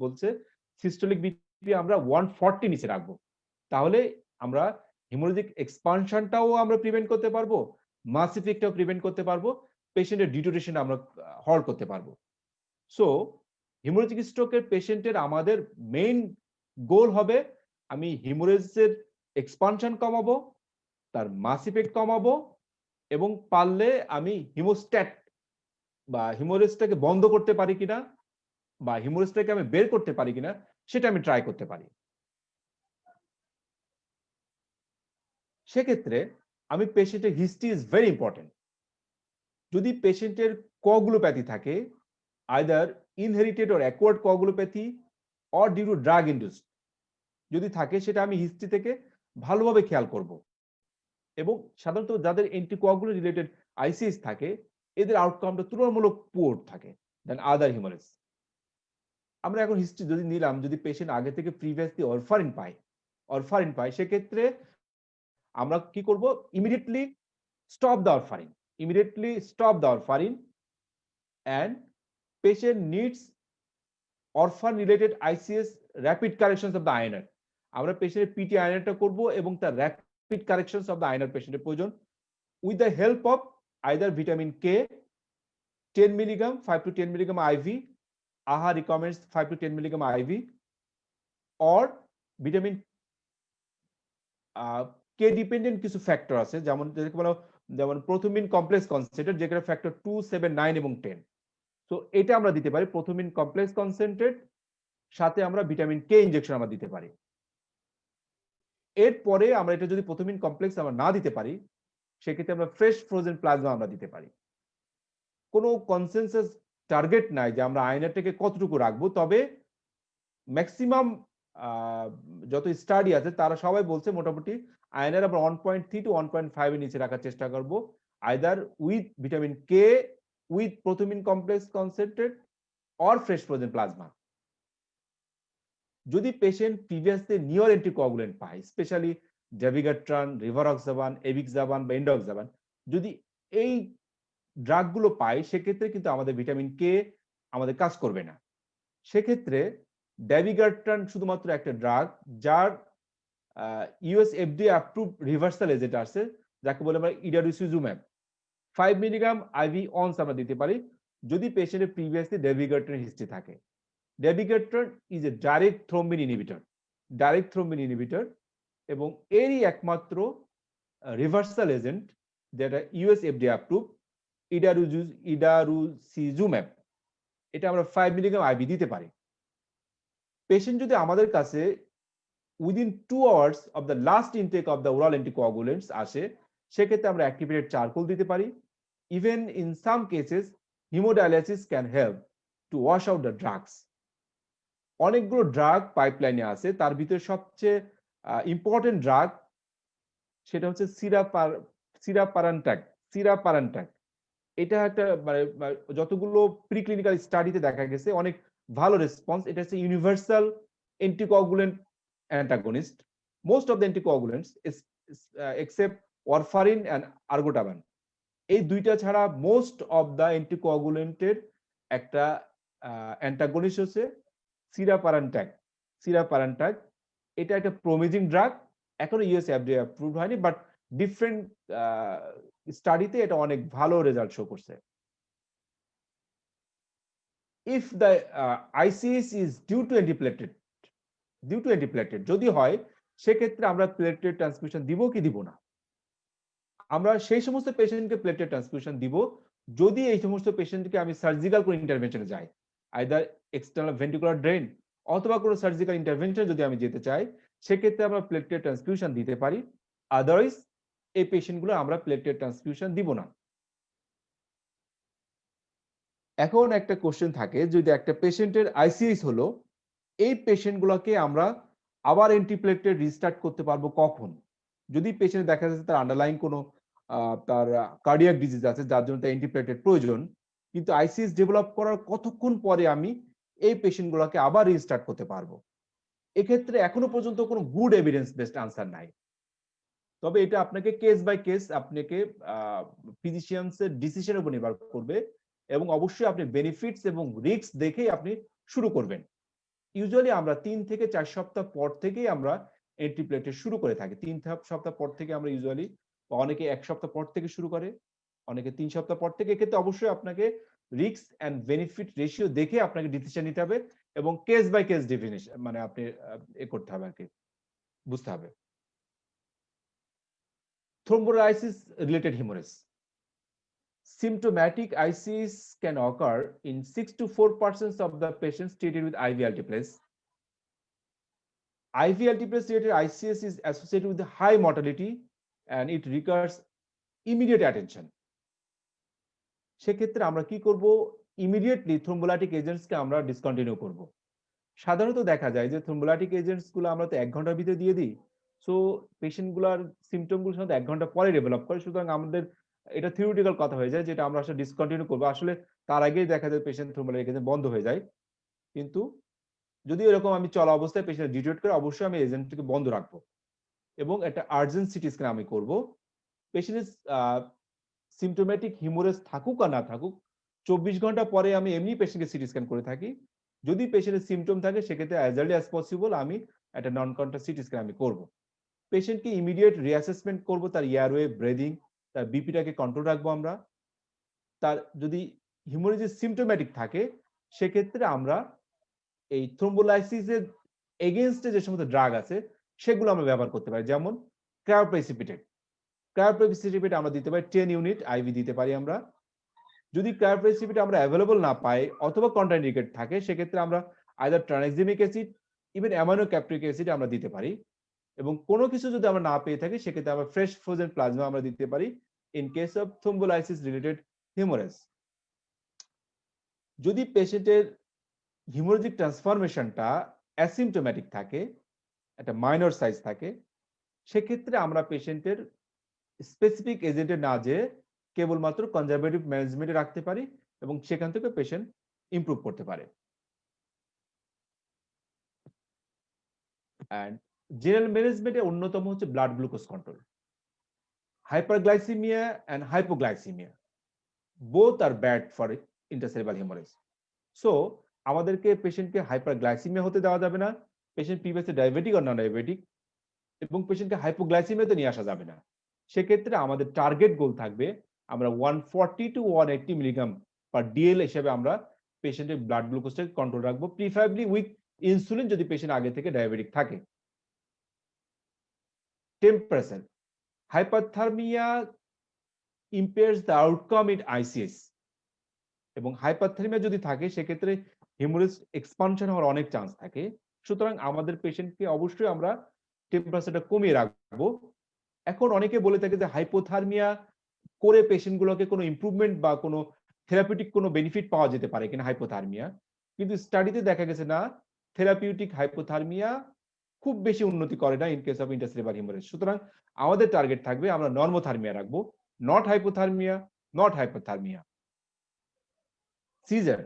বলছে সিস্টোলিক বিপি আমরা 140 নিচে রাখবো, তাহলে আমরা হিমোরেজিক এক্সপানশনটাও আমরা প্রিভেন্ট করতে পারবো, মাস ইফেক্টটাও প্রিভেন্ট করতে পারবো, পেশেন্টের ডিটোরেশন আমরা হল্ট করতে পারবো। সো হিমোরেজিক স্ট্রোকের পেশেন্টের আমাদের মেইন গোল হবে আমি হিমোরেজের এক্সপানশন কমাবো, তার মাস ইফেক্ট কমাবো, এবং পারলে আমি হিমোস্ট্যাট বা হিমোরেজটাকে বন্ধ করতে পারি কিনা বা হিমোরেজটাকে আমি বের করতে পারি কিনা সেটা আমি ট্রাই করতে পারি। সেক্ষেত্রে আমি পেশেন্টের হিস্ট্রি ইজ ভেরি ইম্পর্টেন্ট। যদি পেশেন্টের কোয়াগুলোপ্যাথি থাকে, either inherited or acquired coagulopathy or due to drug induced যদি থাকে, সেটা আমি হিস্ট্রি থেকে ভালোভাবে খেয়াল করব। এবং সাধারণত যাদের অ্যান্টিকোয়াগুলো রিলেটেড আইসিএস থাকে, এদের আউটকামটা তুলনামূলক পুয়ার থাকে দেন আদার হিমোরেজ। আমরা এখন হিস্ট্রি যদি নিলাম, যদি পেশেন্ট আগে থেকে প্রিভিয়াসলি অরফারিন পায়, সেক্ষেত্রে আমরা কি করব? Immediately stop the warfarin and patient needs orphan related ICS rapid corrections of the INR. আমরা পেশেন্টের পিটি আইনারটা করব এবং তার rapid corrections of the INR পেশেন্টের প্রয়োজন with the help of either vitamin K 10 milligram 5 to 10 milligram IV, AHA recommends 5 to 10 milligram IV, or vitamin K dependent কিছু factor আছে, যেমন প্রথমিন কমপ্লেক্স কনসেন্ট্রেট, যেখানে ফ্যাক্টর 2, 7, 9 এবং 10। তো এটা আমরা দিতে পারি প্রথমিন কমপ্লেক্স কনসেন্ট্রেট, সাথে আমরা ভিটামিন কে ইনজেকশন আমরা দিতে পারি। এরপরে আমরা এটা যদি প্রথমিন কমপ্লেক্স আমরা না দিতে পারি, সেক্ষেত্রে আমরা ফ্রেশ ফ্রোজেন প্লাজমা আমরা দিতে পারি। কোনো কনসেনসাস টার্গেট নাই যে আমরা আয়নারটাকে কতটুকু রাখবো, তবে ম্যাক্সিমাম যত স্টাডি আছে তারা সবাই বলছে মোটামুটি আয়নার আমরা 1.3 to 1.5 এর নিচে রাখার চেষ্টা করব, either with vitamin K, with prothrombin complex concentrate or fresh frozen plasma. যদি পেশেন্ট প্রিভিয়াসলি নিওর অ্যান্টিকোয়াগুলেন্ট পায়, স্পেশালি ডেভিগাট্রান, রিভারক্সাবান, এভিক্সাবান বা এন্ডোক্সাবান, যদি এই ড্রাগগুলো পায়, সেক্ষেত্রে কিন্তু আমাদের ভিটামিন কে আমাদের কাজ করবে না। সেক্ষেত্রে ডেভিগাট্রান শুধুমাত্র একটা ড্রাগ যার US FDA approve reversal agent আছে, যাকে বলে আমরা ইডারুসিজুম্যাব। 5 মিলিগ্রাম আইভি অনস আমরা দিতে পারি যদি পেশেন্টের প্রিভিয়াসলি ডেভিগাট্রান হিস্ট্রি থাকে। Dabigatran is a direct thrombin inhibitor, এবং এরই একমাত্র রিভার্সাল এজেন্ট যেটা ইউএস এফডিএ অ্যাপ্রুভ, ইডারুসিজুম্যাব। এটা আমরা 5 মিলিগ্রাম আইভি দিতে পারি। পেশেন্ট যদি আমাদের কাছে within 2 hours of the last intake of the oral anticoagulants আসে, সেক্ষেত্রে আমরা অ্যাক্টিভেটেড চারকোল দিতে পারি। Even in some cases haemodialysis can help to wash out the drugs. অনেকগুলো ড্রাগ পাইপলাইনে আছে, তার ভিতরে সবচেয়ে ইম্পর্টেন্ট ড্রাগ সেটা হচ্ছে সিরাপারান্টাক। এটা একটা মানে যতগুলো প্রিক্লিনিক্যাল স্টাডিতে দেখা গেছে অনেক ভালো রেসপন্স। এটা হচ্ছে universal anticoagulant antagonist. Most of the anticoagulants except warfarin and argatroban, এই দুইটা ছাড়া মোস্ট অফ দ্য অ্যান্টিকোয়াগুলেন্টের একটা অ্যান্টাগনিস্ট হচ্ছে সিরাপারান্টাক। এটা একটা প্রমিজিং ড্রাগ, এখনো ইউএস এফডিএ অ্যাপ্রুভ হয়নি, বাট ডিফারেন্ট স্টাডিতে এটা অনেক ভালো রেজাল্ট শো করছে। If the ICS is due to antiplatelet যদি হয়, সেক্ষেত্রে আমরা প্লেটলেট ট্রান্সফিউশন দিব কি দিব না? আমরা সেই সমস্ত পেশেন্টকে প্লেটলেট ট্রান্সফিউশন দিব যদি এই সমস্ত পেশেন্টকে আমি সার্জিক্যাল কোনো ইন্টারভেনশনে যাই, আইদার এক্সটার্নাল ভেন্ট্রিকুলার ড্রেন অথবা কোনো সার্জিক্যাল ইন্টারভেনশন যদি আমি যেতে চাই, সেক্ষেত্রে আমরা প্লেটলেট ট্রান্সফিউশন দিতে পারি। আদারওয়াইজ এই পেশেন্টগুলো আমরা প্লেটলেট ট্রান্সফিউশন দিব না। এখন একটা কোশ্চেন থাকে, যদি একটা পেশেন্টের আইসিএস হলো, এই পেশেন্টগুলোকে আমরা আবার অ্যান্টিপ্লেটলেট রিস্টার্ট করতে পারবো কখন? যদি পেশেন্ট দেখা যাচ্ছে তার আন্ডারলাইন কোনো তার কার্ডিয়াক ডিজিজ আছে যার জন্য তার অ্যান্টিপ্লেটলেট প্রয়োজন, কিন্তু আইসিএস ডেভেলপ করার কতক্ষণ পরে আমি এই পেশেন্টগুলোকে আবার রিস্টার্ট করতে পারবো? এক্ষেত্রে এখনো পর্যন্ত কোনো গুড এভিডেন্স বেসড আনসার নাই। তবে এটা আপনাকে কেস বাই কেস আপনাকে ফিজিশিয়ানসের ডিসিশনের উপর নির্ভর করবে, এবং অবশ্যই আপনি বেনিফিটস এবং রিস্ক দেখেই আপনি শুরু করবেন। ইউজুয়ালি আমরা 3 থেকে 4 সপ্তাহ পর থেকেই আমরা অ্যান্টিপ্লেটলেট শুরু করে থাকি। 3 সপ্তাহ পর থেকে আমরা ইউজুয়ালি, অনেকে 1 সপ্তাহ পর থেকে শুরু করে, অনেকে 3 সপ্তাহ পর থেকে। এক্ষেত্রে অবশ্যই আপনাকে রিস্ক এন্ড বেনিফিট রেশিও দেখে আপনাকে ডিসিশন নিতে হবে, এবং কেস বাই কেস ডেফিনিশন মানে আপনি এ করতে হবে আর কি, বুঝতে হবে। Thrombolysis related hemorrhage. Symptomatic ICS can occur in 6 to 4% of the patients treated with IV alteplase. IV alteplase related ICS is associated with high mortality and it requires immediate attention. সেক্ষেত্রে আমরা কি করব? ইমিডিয়েটলি থ্রোম্বোলাইটিক এজেন্টসকে আমরা discontinue করব। সাধারণত দেখা যায় যে থ্রোম্বোলাইটিক এজেন্টস গুলো আমরা তো 1 ঘন্টার ভিতরে দিয়ে দিই, সো পেশেন্ট গুলার সিমটম গুলো সাধারণত 1 ঘন্টা পরে ডেভেলপ করে। সুতরাং আমাদের এটা থিওরিটিক্যাল কথা হয়ে যায়, যেটা আমরা আসলে ডিসকন্টিনিউ করবো। আসলে তার আগেই দেখা যায় পেশেন্ট থ্রোম্বোলাইটিক এজেন্ট বন্ধ হয়ে যায়। কিন্তু যদি এরকম আমি চলা অবস্থায় পেশেন্ট ডিটেক্ট করে, অবশ্যই আমি এজেন্টটিকে বন্ধ রাখবো এবং একটা আর্জেন্ট সিটি স্ক্যান আমি করব। পেশেন্টের সিমটোম্যাটিক হিমোরেজ থাকুক আর না থাকুক, 24 ঘন্টা পরে আমি এমনি পেশেন্টকে সিটি স্ক্যান করে থাকি। যদি পেশেন্টের সিমটম থাকে, সেক্ষেত্রে অ্যাজ আর্লি অ্যাজ পসিবল আমি একটা নন কন্টাক্ট সিটি স্ক্যান আমি করব। পেশেন্টকে ইমিডিয়েট রিঅ্যাসেসমেন্ট করব, তার এয়ারওয়ে, ব্রিদিং, তার বিপিটাকে কন্ট্রোল রাখবো আমরা। তার যদি হিমোরেজিস সিমটোম্যাটিক থাকে, সেক্ষেত্রে আমরা এই থ্রোম্বোলাইসিসের এগেইনস্টে যে সমস্ত ড্রাগ আছে সেগুলো আমরা ব্যবহার করতে পারি, যেমন ক্রায়োপ্রেসিপিটেট। ক্রায়োপ্রেসিপিটেট আমরা দিতে পারি 10 ইউনিট আইভি দিতে পারি আমরা। যদি ক্রায়োপ্রেসিপিটেট আমরা অ্যাভেলেবল না পাই অথবা কন্ট্রাইন্ডিকেট থাকে, সেক্ষেত্রে আমরা either tranexamic acid, even amino caproic acid আমরা দিতে পারি। এবং কোনো কিছু যদি আমরা না পেয়ে থাকি, সেক্ষেত্রে আমরা ফ্রেশ ফ্রোজেন প্লাজমা আমরা দিতে পারি in case of thrombolysis related haemorrhage. যদি পেশেন্টের হিমোরেজিক ট্রান্সফরমেশনটা অ্যাসিমটোম্যাটিক থাকে, একটা মাইনর সাইজ থাকে, সেক্ষেত্রে আমরা পেশেন্টের স্পেসিফিক এজেন্টে না যেয়ে কেবলমাত্র কনজারভেটিভ ম্যানেজমেন্টে রাখতে পারি এবং সেখান থেকে পেশেন্ট ইমপ্রুভ করতে পারে। এন্ড জেনারেল ম্যানেজমেন্টে অন্যতম হচ্ছে blood glucose control. Hyperglycaemia and hypoglycaemia both are bad for intercerebral haemorrhage. So আমাদেরকে পেশেন্টকে হাইপারগ্লাইসিমিয়া হতে দেওয়া যাবে না, পেশেন্ট প্রিভিয়াসলি ডায়াবেটিক আর নন ডায়াবেটিক, এবং পেশেন্টকে হাইপোগ্লাইসিমিয়াতে নিয়ে আসা যাবে না। সেক্ষেত্রে আমাদের টার্গেট গোল থাকবে আমরা 140 to 180 মিলিগ্রাম পার ডিএল হিসেবে আমরা পেশেন্টের ব্লাড গ্লুকোজটাকে কন্ট্রোল রাখবো, প্রিফারেবলি উইথ ইনসুলিন যদি পেশেন্ট আগে থেকে ডায়াবেটিক থাকে। Temperature, hyperthermia impairs the outcome in ICS, এবং হাইপারথার্মিয়া যদি থাকে, সেক্ষেত্রে হিমোরেজ এক্সপানশন হওয়ার অনেক চান্স থাকে। সুতরাং আমাদের পেশেন্টকে অবশ্যই আমরা টেম্পারেচারটা কমিয়ে রাখবো। এখন অনেকে বলে থাকে যে হাইপোথার্মিয়া করে পেশেন্ট গুলোকে কোনো ইমপ্রুভমেন্ট বা কোনো থেরাপিউটিক কোনো বেনিফিট পাওয়া যেতে পারে কিনা হাইপোথার্মিয়া, কিন্তু স্টাডিতে দেখা গেছে না, থেরাপিউটিক হাইপোথার্মিয়া খুব বেশি উন্নতি করে না in case of intercerebral haemorrhage. সুতরাং আমাদের টার্গেট থাকবে আমরা নর্মোথার্মিয়া রাখবো, not hypothermia, not hypothermia. Seizure.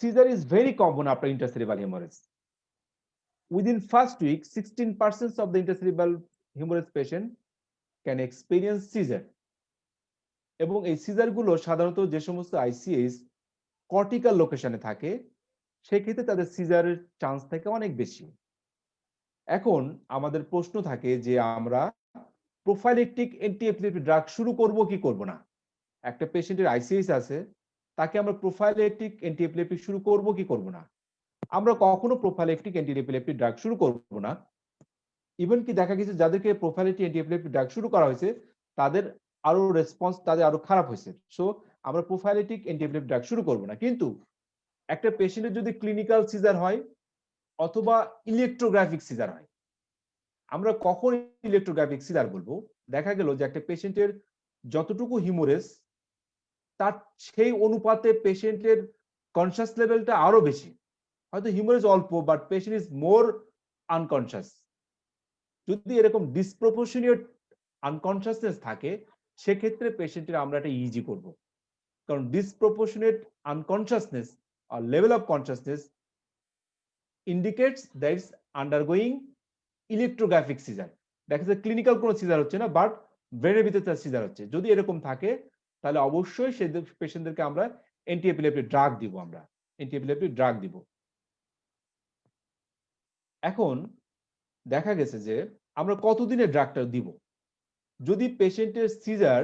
Seizure is very common after intercerebral hemorrhage. Within first week, 16% of the intercerebral hemorrhage patient can experience seizure. এবং এই সিজার গুলো সাধারণত যে সমস্ত আইসিএস কর্টিক্যাল লোকেশনে থাকে, সেক্ষেত্রে তাদের সিজারের চান্স থাকে অনেক বেশি। এখন আমাদের প্রশ্ন থাকে যে আমরা প্রোফাইলেকটিক অ্যান্টি এপিলেপটিক ড্রাগ শুরু করব কি করব না। একটা পেশেন্টের আইসিএস আছে, তাকে আমরা প্রোফাইলেকটিক অ্যান্টি এপিলেপটিক শুরু করব কি করব না। আমরা কখনো প্রোফাইলেকটিক অ্যান্টি এপিলেপটিক ড্রাগ শুরু করব না। ইভেন কি দেখা গেছে যাদেরকে প্রোফাইলেকটিক অ্যান্টি এপিলেপটিক ড্রাগ শুরু করা হয়েছে তাদের আরো রেসপন্স তাদের আরো খারাপ হয়েছে। সো আমরা প্রোফাইলেকটিক অ্যান্টি এপিলেপটিক ড্রাগ শুরু করব না। কিন্তু একটা পেশেন্টের যদি ক্লিনিক্যাল সিজার হয় অথবা ইলেকট্রোগ্রাফিক সিজার হয়, আমরা কখন ইলেকট্রোগ্রাফিক সিজার বলবো, দেখা গেল যে একটা পেশেন্টের যতটুকু হিমোরেজ তার সেই অনুপাতে পেশেন্টের কনসাস লেভেলটা আরো বেশি, হয়তো হিমোরেজ অল্প but patient is more unconscious. যদি এরকম ডিসপ্রপোর্শনিয়েট আনকনসাসনেস থাকে সেক্ষেত্রে পেশেন্টের আমরা এটা ইজি করব, কারণ ডিসপ্রপোর্শনিয়েট আনকনসাসনেস আর level of consciousness indicates that is undergoing electrographic seizure. দেখা যায় ক্লিনিক্যাল কোনো সিজার হচ্ছে না বাট ব্রেনের ভিতরে তার সিজার হচ্ছে। যদি এরকম থাকে তাহলে অবশ্যই সেই পেশেন্টদেরকে আমরা অ্যান্টি এপিলেপটিক ড্রাগ দিব, আমরা অ্যান্টি এপিলেপটিক ড্রাগ দিব। এখন দেখা গেছে যে আমরা কতদিনের ড্রাগটা দিব। যদি পেশেন্টের seizure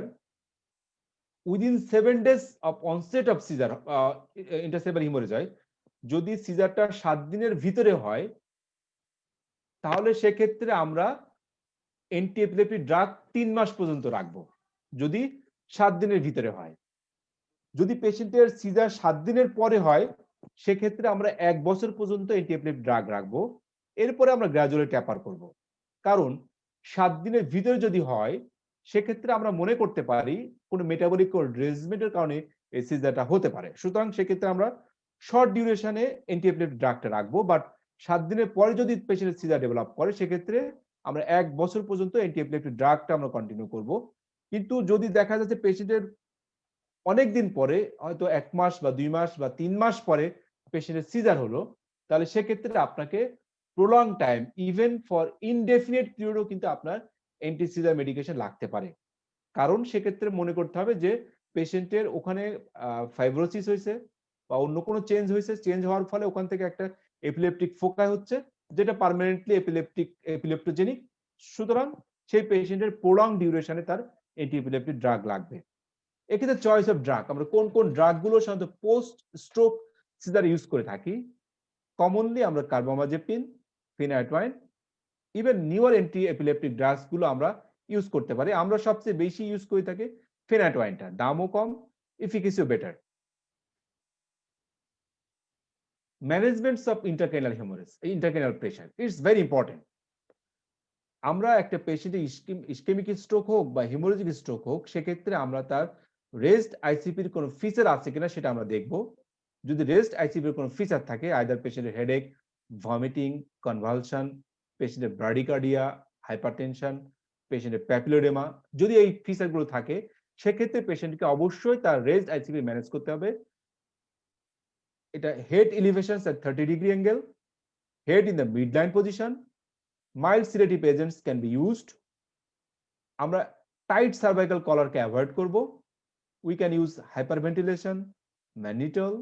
within 7 days of onset of seizure interseptal haemorrhage হয়, যদি সিজারটা 7 দিনের ভিতরে হয় তাহলে সেক্ষেত্রে আমরা অ্যান্টি এপিলেপটিক ড্রাগ 3 মাস পর্যন্ত রাখবো, যদি 7 দিনের ভিতরে হয়। যদি পেশেন্টের সিজার 7 দিনের পরে হয় সেক্ষেত্রে আমরা 1 বছর পর্যন্ত অ্যান্টি এপিলেপটিক ড্রাগ রাখবো, এরপরে আমরা গ্র্যাজুয়ালি ট্যাপার করব। কারণ 7 দিনের ভিতরে যদি হয় সেক্ষেত্রে আমরা মনে করতে পারি কোনো মেটাবলিক ডিসঅর্ডারের কারণে এই সিজারটা হতে পারে। সুতরাং সেক্ষেত্রে আমরা শর্ট ডিউরেশনে অ্যান্টি এপিলেপটিক ড্রাগটা রাখবো, বাট 7 দিনের পরে যদি পেশেন্টের সিজার ডেভেলপ করে সেক্ষেত্রে আমরা 1 বছর পর্যন্ত অ্যান্টি এপিলেপটিক ড্রাগটা আমরা কন্টিনিউ করব। কিন্তু যদি দেখা যাচ্ছে পেশেন্টের অনেকদিন পরে, হয়তো 1 মাস বা 2 মাস বা 3 মাস পরে পেশেন্টের সিজার হলো, তাহলে সেক্ষেত্রে আপনাকে prolong time even for indefinite পিরিয়ডও কিন্তু আপনার অ্যান্টি সিজার মেডিকেশন লাগতে পারে। কারণ সেক্ষেত্রে মনে করতে হবে যে পেশেন্টের ওখানে ফাইব্রোসিস হয়েছে বা অন্য কোনো চেঞ্জ হয়েছে, চেঞ্জ হওয়ার ফলে ওখান থেকে একটা এপিলেপটিক ফোকাই হচ্ছে যেটা পার্মানেন্টলি এপিলেপ্টোজেনিক। সুতরাং সেই পেশেন্টের প্রলং ডিউরেশনে তার অ্যান্টি এপিলেপটিক ড্রাগ লাগবে। এক্ষেত্রে চয়েস অফ ড্রাগ, আমরা কোন কোন ড্রাগ গুলো সাধারণত পোস্ট স্ট্রোক সিজার ইউজ করে থাকি। কমনলি আমরা carbamazepine, phenytoin, even newer anti epileptic drugs গুলো আমরা ইউজ করতে পারি। আমরা সবচেয়ে বেশি ইউজ করে থাকি ফেনাইটওয়াইনটা, দামও কম, এফিকেসিও better. Managements of intercranial haemorrhage, intercranial pressure it's very important. আমরা একটা পেশেন্টের ইসকেমিক স্ট্রোক হোক বা হিমোরেজিক স্ট্রোক হোক সেক্ষেত্রে আমরা তার রেস্ট আইসিপির কোনো ফিচার আছে কিনা সেটা আমরা দেখব। যদি রেস্ট আইসিপির কোনো ফিচার থাকে, আইদার পেশেন্টের হেডেক, ভমিটিং, কনভালশন, পেশেন্টের ব্রাডিকার্ডিয়া, হাইপারটেনশন, পেশেন্টের প্যাপিলোডেমা, যদি এই ফিচারগুলো থাকে সেক্ষেত্রে পেশেন্টকে অবশ্যই তার রেস্ট আইসিপি ম্যানেজ করতে হবে। এটা head elevation at 30 degree angle, head in the midline position, mild sedative agents can be used. আমরা টাইট সার্ভাইকাল কলারকে অ্যাভয়েড করব। We can use hyperventilation, mannitol,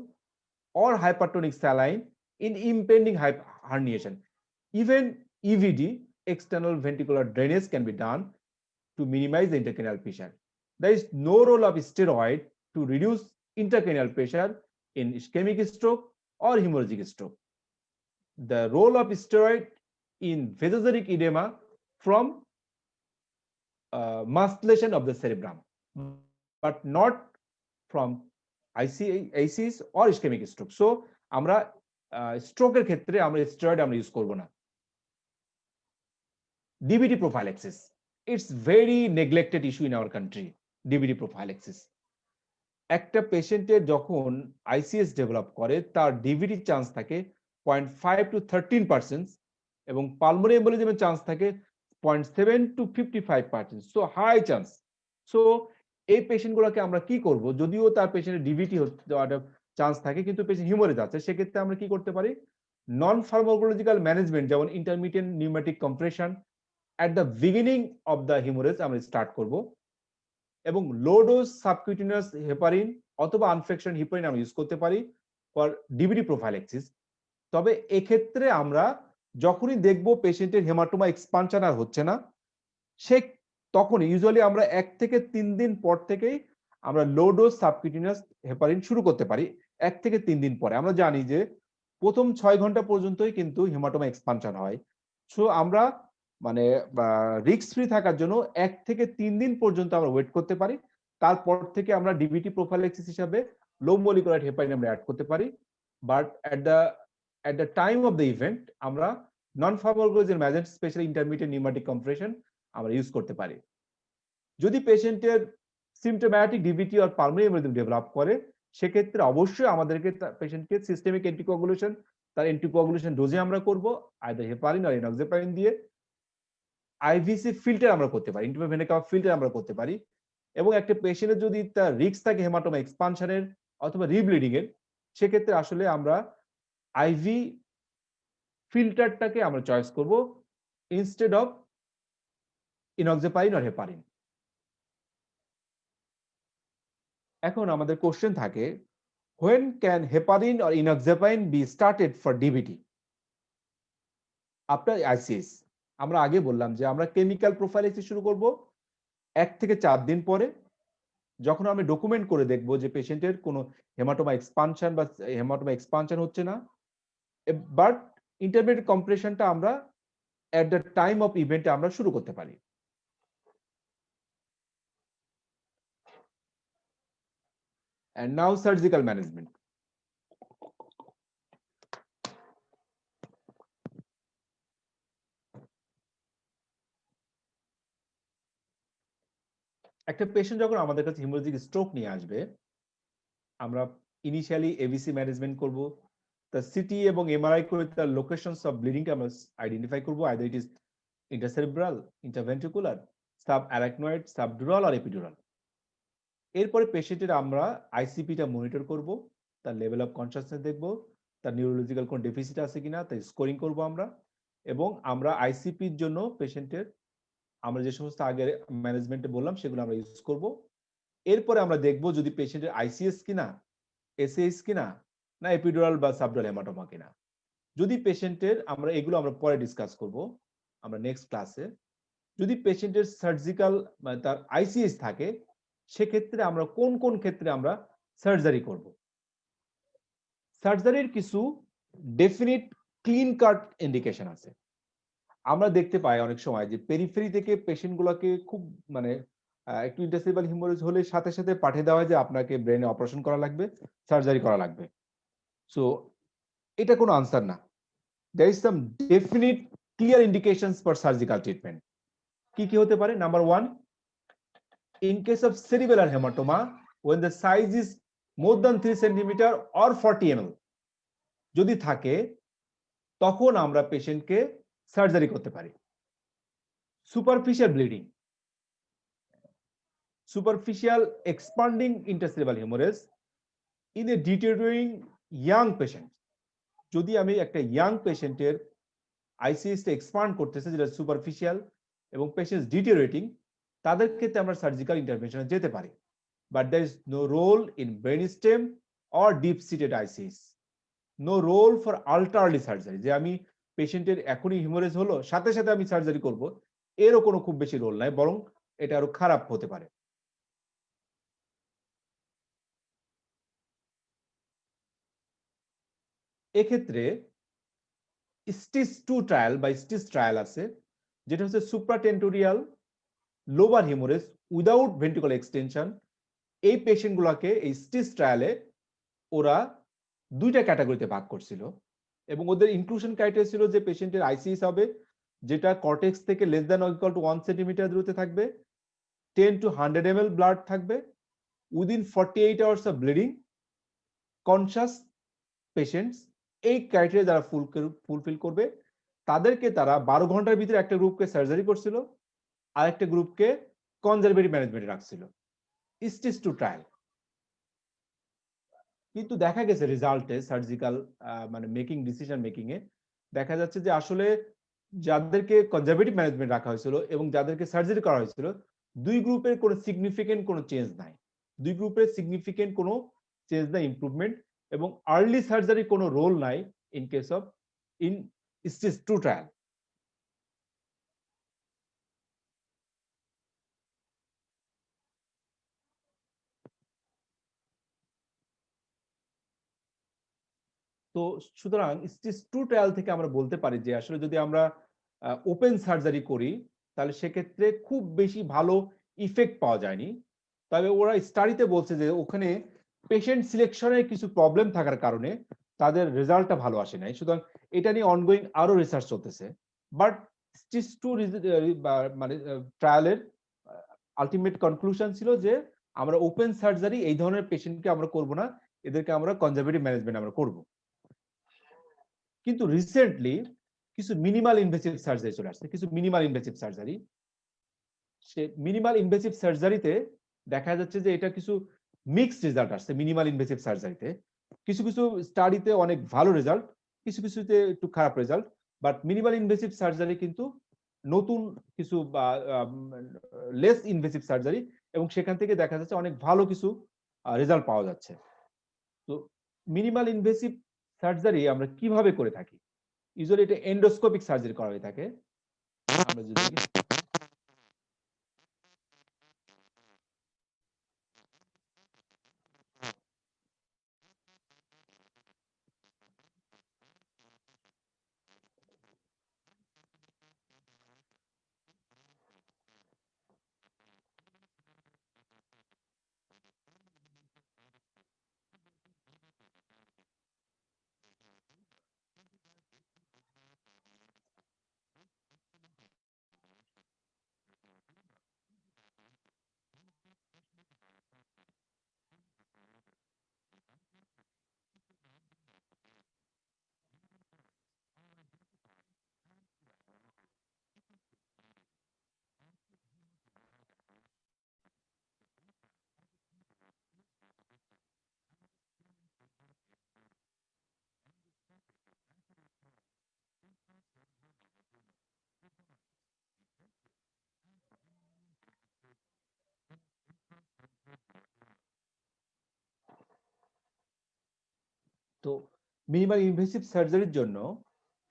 or hypertonic saline in impending herniation. Even EVD, external ventricular drainage, can be done to minimize the intracranial pressure. There is no role of steroid to reduce intracranial pressure in ischemic stroke or hemorrhagic stroke. The role of steroid in vasogenic edema from musculation of the cerebrum, but not from ICs or ischemic stroke. So আমরা স্ট্রোকের ক্ষেত্রে আমরা steroid আমরা use করব না। DVT prophylaxis, it's very neglected issue in our country. DVT prophylaxis, একটা পেশেন্টের যখন আইসিএস ডেভেলপ করে তার ডিভিটি চান্স থাকে 0.5 to 13% এবং পালমোনারি এম্বোলিজমের চান্স থাকে 0.7 to 55%, so high chance. So এই পেশেন্টগুলোকে আমরা কি করব, যদিও তার পেশেন্টের ডিভিটি হওয়ার চান্স থাকে কিন্তু পেশেন্ট হিমোরেজ আছে, সেক্ষেত্রে আমরা কি করতে পারি, নন ফার্মাকোলজিক্যাল ম্যানেজমেন্ট যেমন intermediate pneumatic compression at the beginning of the haemorrhage আমরা স্টার্ট করব, এবং লো ডোজ সাবকিউটেনিয়াস হেপারিন অথবা আনফ্রেকশন হেপারিন আমরা ইউজ করতে পারি ফর ডিভিটি প্রোফাইল্যাক্সিস। তবে এক্ষেত্রে আমরা যখনই দেখবো পেশেন্টের হেমাটোমা এক্সপানশন আর হচ্ছে না, সে তখনই ইউজুয়ালি আমরা 1 থেকে 3 দিন পর থেকেই আমরা লো ডোজ সাবকিউটেনিয়াস হেপারিন শুরু করতে পারি। 1 থেকে 3 দিন পরে আমরা জানি যে প্রথম 6 ঘন্টা পর্যন্তই কিন্তু হেমাটোমা এক্সপানশন হয়। সো আমরা মানে রিস্ক ফ্রি থাকার জন্য 1 থেকে 3 দিন পর্যন্ত আমরা ওয়েট করতে পারি। তারপর থেকে আমরা ডিবিটি প্রোফাইল্যাক্সিস হিসাবে লো মলিকুলার হেপারিন আমরা অ্যাড করতে পারি। But at the time of the event আমরা non pharmacological major specially intermediate pneumatic compression আমরা ইউজ করতে পারি। যদি পেশেন্টের সিমটোম্যাটিক ডিভিটি আর পালমোনারি এমবোলিজম ডেভেলপ করে, সেক্ষেত্রে অবশ্যই আমাদেরকে পেশেন্টকে সিস্টেমিক অ্যান্টিকোয়াগুলেশন, তার অ্যান্টিকোয়াগুলেশন ডোজে আমরা করব, আইদার হেপারিন আর এনক্সিপারিন দিয়ে। আইভিসি ফিল্টার আমরা করতে পারি, ইন্ট্রাভেনাস ফিল্টার আমরা করতে পারি। এবং একটা পেশেন্টের যদি তার রিস্ক থাকে হেমাটোমা এক্সপানশনের অথবা রিব্লিডিং এর, সেক্ষেত্রে আসলে আমরা আইভি ফিল্টারটাকে আমরা চয়েস করব ইনস্টেড অফ ইনক্সিপারিন আর হেপারিন। এখন আমাদের কোশ্চেন থাকে, when can heparin or enoxaparin be started for DVT after ICS? আমরা আগে বললাম যে আমরা কেমিক্যাল প্রোফাইলাইসিস শুরু করব 1 থেকে 4 দিন পরে, যখন আমি ডকুমেন্ট করে দেখব যে পেশেন্টের কোনো হেমাটোমা এক্সপানশন হচ্ছে না, বাট ইন্টারমিডিয়েট কম্প্রেশনটা আমরা এট দ্য টাইম অফ ইভেন্টে আমরা শুরু করতে পারি। And now surgical management. একটা পেশেন্ট যখন আমাদের কাছে হিমোরেজিক স্ট্রোক নিয়ে আসবে, আমরা ইনিশিয়ালি এবিসি ম্যানেজমেন্ট করব, তার সিটি এবং এমআরআই করে তার লোকেশনস অফ ব্লিডিংকে আমরা আইডেন্টিফাই করব, either it is intercerebral, interventricular, sub arachnoid, subdural আর এপিডুরাল। এরপরে পেশেন্টের আমরা আইসিপিটা মনিটর করব, তার লেভেল অফ কনসাসনেস দেখব, তার নিউরোলজিক্যাল কোন ডেফিসিট আছে কিনা তাই স্কোরিং করব আমরা। এবং আমরা আইসিপির জন্য পেশেন্টের আমরা যে সমস্ত আগে ম্যানেজমেন্টে বললাম সেগুলো আমরা ইউজ করব। এরপরে আমরা দেখব যদি পেশেন্টের আইসিএস কিনা, এসএএস কিনা, না এপিডুরাল বা সাবডুরাল হেমাটোমা কিনা। যদি পেশেন্টের এগুলো আমরা পরে ডিসকাস করব আমরা নেক্সট ক্লাসে। যদি পেশেন্টের সার্জিক্যাল তার আইসিএস থাকে, সেক্ষেত্রে আমরা কোন কোন ক্ষেত্রে আমরা সার্জারি করব। সার্জারির কিছু ডেফিনিট ক্লিন কাট ইন্ডিকেশন আছে। আমরা দেখতে পাই অনেক সময় যে পেরিফেরি থেকে পেশেন্ট গুলোকে খুব একটু ইন্টারসেরেব্রাল হিমোরেজ হলে সাথে সাথে পাঠিয়ে দেওয়া হয় যে আপনাকে ব্রেনে অপারেশন করা লাগবে, সার্জারি করা লাগবে। সো এটা কোনো আনসার না। there is some definite clear indications for surgical treatment. কি কি হতে পারে? Number 1, in case of cerebellar hematoma when the size is more than 3 cm or 40 ml যদি থাকে, তখন আমরা পেশেন্টকে সার্জারি করতে পারি। Superficial bleeding, superficial expanding intercerebral hemorrhage in a deteriorating young patient, যদি আমি একটা ইয়াং পেশেন্টের আইসিএস এক্সপান্ড করতেছে যেটা সুপারফিশিয়াল এবং পেশেন্ট ডিটেরিওরেটিং, তাদের ক্ষেত্রে আমরা সার্জিক্যাল ইন্টারভেনশনে যেতে পারি। But there is no role in brain stem or deep seated ICS, no role for utterly surgery, যে আমি পেশেন্টের এখনই হিমোরেজ হলো সাথে সাথে আমি সার্জারি করব, এরও কোনো খুব বেশি রোল নাই, বরং এটা আরো খারাপ হতে পারে। এক্ষেত্রে স্টিচ 2 ট্রায়াল বা স্টিচ ট্রায়াল আছে, যেটা হচ্ছে সুপ্রাটেন্টোরিয়াল lobar haemorrhage without ventricular extension. এই পেশেন্ট গুলাকে এই স্টিচ ট্রায়ালে ওরা 2টা ক্যাটাগরিতে ভাগ করছিল এবং ওদের ইনক্লুশন ক্রাইটেরিয়া ছিল যে পেশেন্টের আইসিএস হবে যেটা কর্টেক্স থেকে less than or equal to 1 centimetre দূরত্বে থাকবে, 10 to 100 ml ব্লাড থাকবে, within 48 hours of bleeding, conscious patients. এই ক্রাইটেরিয়া যারা ফুলফিল করবে তাদেরকে তারা 12 ঘন্টার ভিতরে একটা গ্রুপকে সার্জারি করছিল আর একটা গ্রুপকে কনজারভেটিভ ম্যানেজমেন্টে রাখছিল, স্টিচ 2 ট্রায়াল। কিন্তু দেখা গেছে রেজাল্টে সার্জিক্যাল মেকিং ডিসিশন মেকিং এ দেখা যাচ্ছে যে আসলে যাদেরকে কনজারভেটিভ ম্যানেজমেন্ট রাখা হয়েছিল এবং যাদেরকে সার্জারি করা হয়েছিল, দুই গ্রুপের কোনো সিগনিফিকেন্ট কোনো চেঞ্জ নাই, দুই গ্রুপের সিগনিফিকেন্ট কোনো চেঞ্জ নাই, ইমপ্রুভমেন্ট, এবং আর্লি সার্জারি কোনো রোল নাই in case of stage 2 trial. তো সুতরাং স্টেজ 2 ট্রায়াল থেকে আমরা বলতে পারি যে আসলে যদি আমরা ওপেন সার্জারি করি তাহলে সেক্ষেত্রে খুব বেশি ভালো ইফেক্ট পাওয়া যায়নি। তবে ওরা স্টাডিতে বলছে যে ওখানে পেশেন্ট সিলেকশনের কিছু প্রবলেম থাকার কারণে তাদের রেজাল্টটা ভালো আসে নাই। সুতরাং এটা নিয়ে অনগোয়িং আরো রিসার্চ চলতেছে। বাট স্টেজ 2 মানে ট্রায়ালের আলটিমেট কনক্লুশন ছিল যে আমরা ওপেন সার্জারি এই ধরনের পেশেন্টকে আমরা করব না, এদেরকে আমরা কনজারভেটিভ ম্যানেজমেন্ট আমরা করব। কিন্তু রিসেন্টলি কিছু মিনিমাল ইনভেসিভ সার্জারি চলে আসছে, কিছু মিনিমাল ইনভেসিভ সার্জারি। সে মিনিমাল ইনভেসিভ সার্জারিতে দেখা যাচ্ছে যে এটা কিছু মিক্সড রেজাল্ট আসছে। মিনিমাল ইনভেসিভ সার্জারিতে কিছু কিছু স্টাডিতে অনেক ভালো রেজাল্ট, কিছু কিছুতে একটু খারাপ result. But minimal invasive surgery কিন্তু নতুন কিছু লেস ইনভেসিভ সার্জারি, এবং সেখান থেকে দেখা যাচ্ছে অনেক ভালো কিছু রেজাল্ট পাওয়া যাচ্ছে। তো মিনিমাল ইনভেসিভ সার্জারি আমরা কিভাবে করে থাকি? ইউজুয়ালি এটা এন্ডোস্কোপিক সার্জারি করা হয়ে থাকে। আমরা যদি তো মিনিমাল ইনভেসিভ সার্জারির জন্য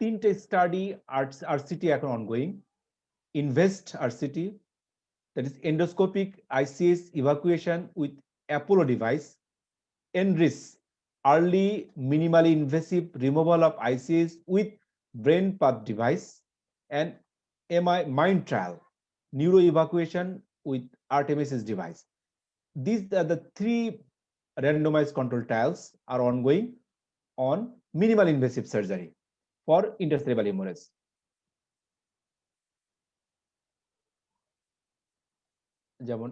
তিনটে স্টাডি আরসিটি এখন ongoing. Invest RCT, that is endoscopic ICS evacuation with Apollo device. ENRIS, early minimally invasive removal of ICS with brain path device. And MIND trial, neuro evacuation with Artemis device. These are the three randomized control trials are ongoing on minimal invasive surgery for intercerebral hemorrhage. যেমন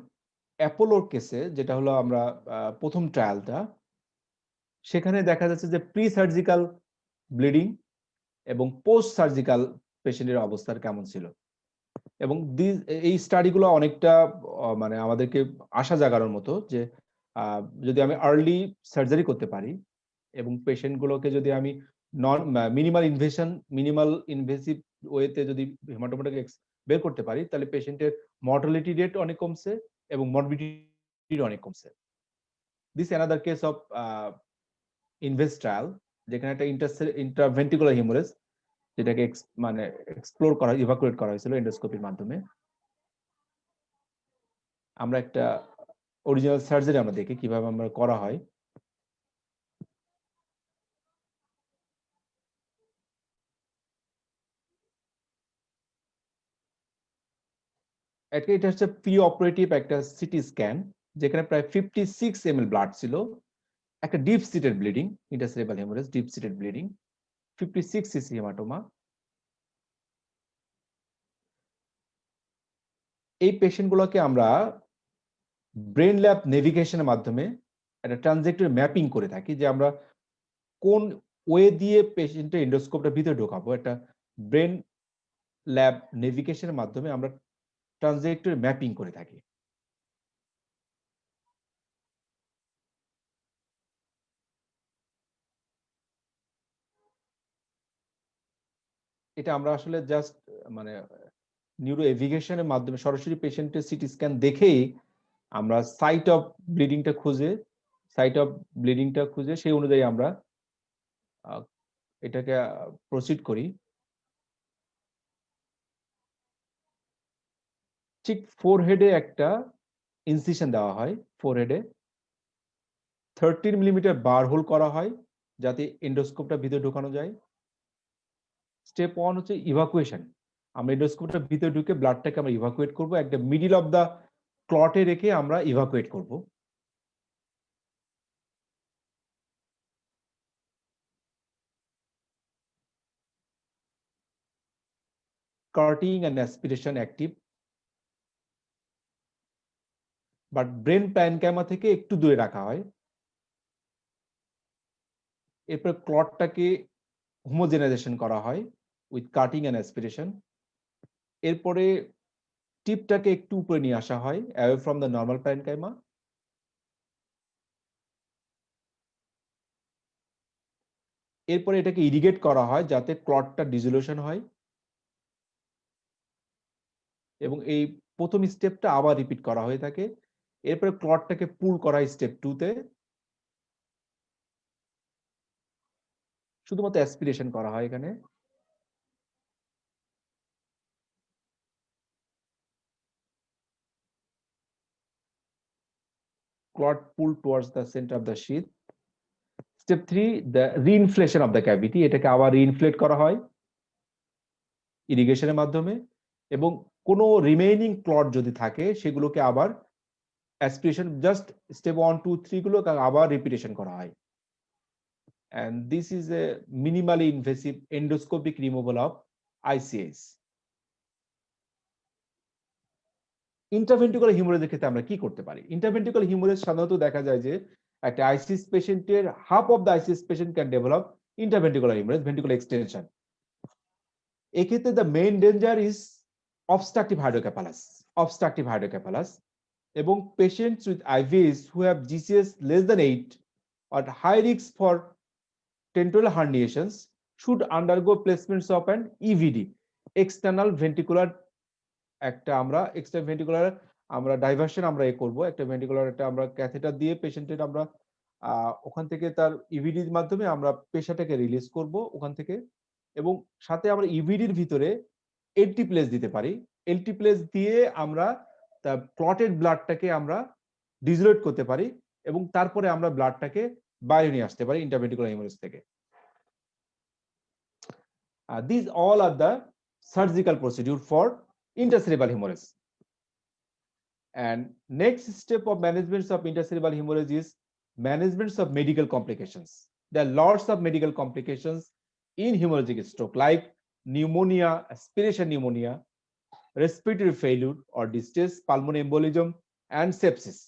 অ্যাপোলোর কেসে যেটা হলো আমরা প্রথম ট্রায়ালটা, সেখানে দেখা যাচ্ছে যে প্রি সার্জিক্যাল ব্লিডিং এবং পোস্ট সার্জিক্যাল পেশেন্টের অবস্থা কেমন ছিল। এবং এই স্টাডিগুলো অনেকটা মানে আমাদেরকে আশা জাগানোর মতো যে যদি আমি আর্লি সার্জারি করতে পারি এবং পেশেন্টগুলোকে যদি আমি মিনিমাল ইনভেসিভ ওয়েতে যদি হেমাটোমাটাকে বের করতে পারি, তাহলে পেশেন্টের মর্টালিটি রেট অনেক কমছে এবং মরবিডিটি অনেক কমছে। This another case of invest trial, যেখানে একটা ইন্ট্রাভেন্ট্রিকুলার হিমোরেজ যেটাকে মানে এক্সপ্লোর করা, ইভাকুয়েট করা হয়েছিল এন্ডোস্কোপির মাধ্যমে। আমরা একটা অরিজিনাল সার্জারি আমরা দেখি কিভাবে আমরা করা হয়। এটা হচ্ছে প্রি অপারেটিভ একটা সিটি স্ক্যান, যেখানে প্রায় 56 ml ব্লাড ছিল, একটা deep seated bleeding, intercerebral haemorrhage, deep seated bleeding, 56 CC haematoma. এই পেশেন্টগুলোকে আমরা ব্রেন ল্যাব নেভিগেশনের মাধ্যমে একটা ট্রানজেক্টরি ম্যাপিং করে থাকি, যে আমরা কোন ওয়ে দিয়ে পেশেন্টের এন্ডোস্কোপটা ভিতরে ঢোকাবো। একটা ব্রেন ল্যাব নেভিগেশনের মাধ্যমে আমরা ট্রানজেক্টরি ম্যাপিং করে থাকি। এটা আমরা আসলে জাস্ট মানে নিউরো এভিগেশনের মাধ্যমে সরাসরি পেশেন্টের সিটি স্ক্যান দেখেই আমরা সাইট অফ ব্লিডিংটা খুঁজে সেই অনুযায়ী আমরা এটাকে প্রসিড করি। ঠিক ফোরহেডে একটা ইনসিশন দেওয়া হয়, ফোরহেডে 13 মিলিমিটার বার হোল করা হয় যাতে এন্ডোস্কোপটা ভিতরে ঢোকানো যায়। স্টেপ 1 হচ্ছে ইভাকুয়েশন। আমরা এন্ডোস্কোপটা ভিতরে ঢুকে ব্লাডটাকে আমরা ইভাকুয়েট করব, একটা মিডল অফ দা ক্লটে রেখে আমরা ইভাকুয়েট করব। Cutting and aspiration active, but brain parenchyma থেকে একটু দূরে রাখা হয়। এরপর ক্লটটাকে হোমোজেনাইজেশন করা হয় উইথ কাটিং এন্ড অ্যাসপিরেশন। এরপরে টিপটাকে একটু উপরে নিয়ে আসা হয় অ্যাওয়ে ফ্রম দ্য নর্মাল প্যানক্যামা। এরপরে এটাকে ইরিগেট করা হয় যাতে ক্লটটা ডিজলিউশন হয়, এবং এই প্রথম স্টেপটা আবার রিপিট করা হয়ে থাকে। এরপরে ক্লটটাকে পুল করা হয় স্টেপ 2 তে, শুধুমাত্র অ্যাসপিরেশন করা হয় এখানে। Clot pulled towards the center of the sheath. Step 3, the reinflation of the cavity, এটাকে আবার রিইনফ্লেট করা হয় ইরিগেশনের মাধ্যমে, এবং কোনো রিমেইনিং ক্লট যদি থাকে সেগুলোকে আবার অ্যাসপিরেশন, জাস্ট স্টেপ 1 2 3 গুলো আবার রিপিটেশন করা হয়। And this is a minimally invasive endoscopic removal of ICS. Interventricular হিমোরেজের ক্ষেত্রে আমরা কি করতে পারি? ইন্টারভেন্ট্রিকুলার হিমোরেজ সাধারণত দেখা যায় যে একটা আইসিএস পেশেন্টের half of the ICS patient can develop interventricular haemorrhage, ventricular extension. এক্ষেত্রে the main danger is obstructive hydrocephalus, এবং patients with IVS who have GCS less than 8 or high risk for tentorial herniations should undergo placements of an EVD, external ventricular, একটা আমরা extra ventricular আমরা diversion আমরা করব, একটা ventricular একটা আমরা catheter দিয়ে পেশেন্টের আমরা ওখান থেকে তার ইভিডির মাধ্যমে আমরা পেশাটাকে রিলিজ করব ওখান থেকে, এবং সাথে আমরা ইভিডির ভিতরে এলটি প্লেস দিতে পারি। এলটি প্লেস দিয়ে আমরা তার ক্লটেড ব্লাডটাকে আমরা ডিজোলেট করতে পারি, এবং তারপরে আমরা ব্লাডটাকে বাইরে নিয়ে আসতে পারি ইন্টারভেন্ট্রিকুলার হিমোরেজ থেকে। These all are the surgical procedure for intercerebral hemorrhage. And next step of management of intercerebral hemorrhage is management of medical complications. There are lots of medical complications in hemorrhagic stroke like pneumonia, aspiration pneumonia, respiratory failure or distress, pulmonary embolism and sepsis.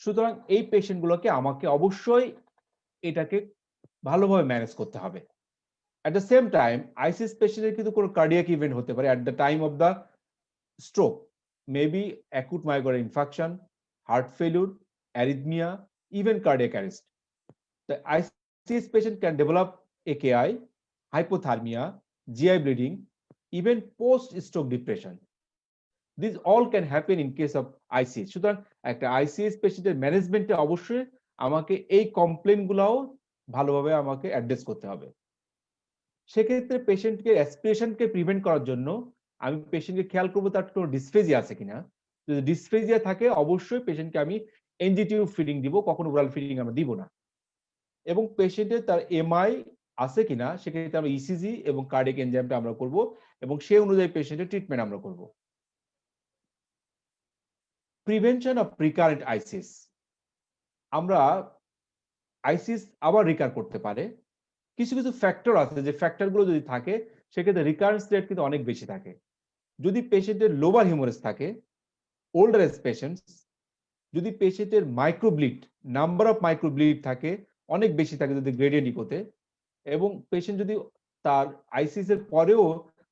সুতরাং এই পেশেন্টগুলোকে আমাকে অবশ্যই এটাকে ভালোভাবে manage করতে হবে। At the same time, ICS পেশেন্টের কিন্তু কোনো কার্ডিয়াক ইভেন্ট হতে পারে at the time of the stroke, maybe acute myocardial infarction, heart failure, arrhythmia, even cardiac arrest. The ICS patient can develop AKI, hypothermia, GI bleeding, even post-stroke depression. These all can happen in case of ICS. সুতরাং একটা ICS পেশেন্টের ম্যানেজমেন্টে অবশ্যই আমাকে এই কমপ্লেইনগুলোও ভালোভাবে আমাকে address করতে হবে। সেক্ষেত্রে পেশেন্টকে অ্যাসপিরেশনকে প্রিভেন্ট করার জন্য আমি পেশেন্টকে খেয়াল করবো তার কোনো ডিসফেজিয়া আছে কিনা। যদি ডিসফেজিয়া থাকে অবশ্যই পেশেন্টকে আমি এনজিটিউব ফিডিং দিব, কখনো ওরাল ফিডিং আমরা দিব না। এবং পেশেন্টের তার এমআই আছে কিনা সেক্ষেত্রে আমরা ইসিজি এবং কার্ডিয়াক এনজাইমটা আমরা করব, এবং সেই অনুযায়ী পেশেন্টের ট্রিটমেন্ট আমরা করব। প্রিভেনশন অফ রিকারেন্ট আইসিস, আমরা আইসিস আবার রিকার করতে পারে। কিছু কিছু ফ্যাক্টর আছে যে ফ্যাক্টরগুলো যদি থাকে সেক্ষেত্রে রিকারেন্স রেট কিন্তু অনেক বেশি থাকে। যদি পেশেন্টের লোবার হিমোরেজ থাকে, ওল্ডার এজ পেশেন্টস, যদি পেশেন্টের মাইক্রোব্লিড, নাম্বার অফ মাইক্রোব্লিড থাকে অনেক বেশি থাকে যদি গ্রেডিয়েন্ট ইকোতে, এবং পেশেন্ট যদি তার আইসিস এর পরেও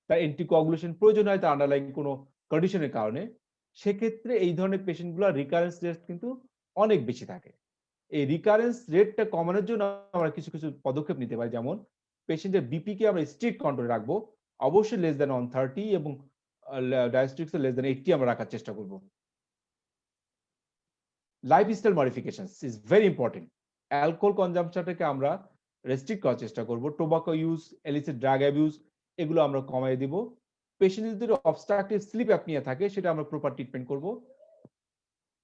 তার অ্যান্টিকোয়াগুলেশন প্রয়োজন হয় তার আন্ডারলাইং কোনো কন্ডিশনের কারণে, সেক্ষেত্রে এই ধরনের পেশেন্টগুলো রিকারেন্স রেট কিন্তু অনেক বেশি থাকে। এই রিকারেন্স রেটটা কমানোর জন্য আমরা কিছু কিছু পদক্ষেপ নিতে পারি, যেমন পেশেন্টের বিপি কে আমরা স্ট্রিক্ট কন্ট্রোলে রাখবো, অবশ্যই লেস দ্যান 130 এবং ডায়াস্ট্রিক্স লেস দ্যান 80 আমরা রাখার চেষ্টা করব। Lifestyle modifications is very important. Alcohol কনজাম্পশনটাকে আমরা রেস্ট্রিক্ট করার চেষ্টা করব, tobacco use, illicit drug abuse এগুলো আমরা কমাই দিব। পেশেন্ট যদি অবস্ট্রাকটিভ স্লিপ অ্যাপনিয়া থাকে সেটা আমরা প্রপার ট্রিটমেন্ট করব।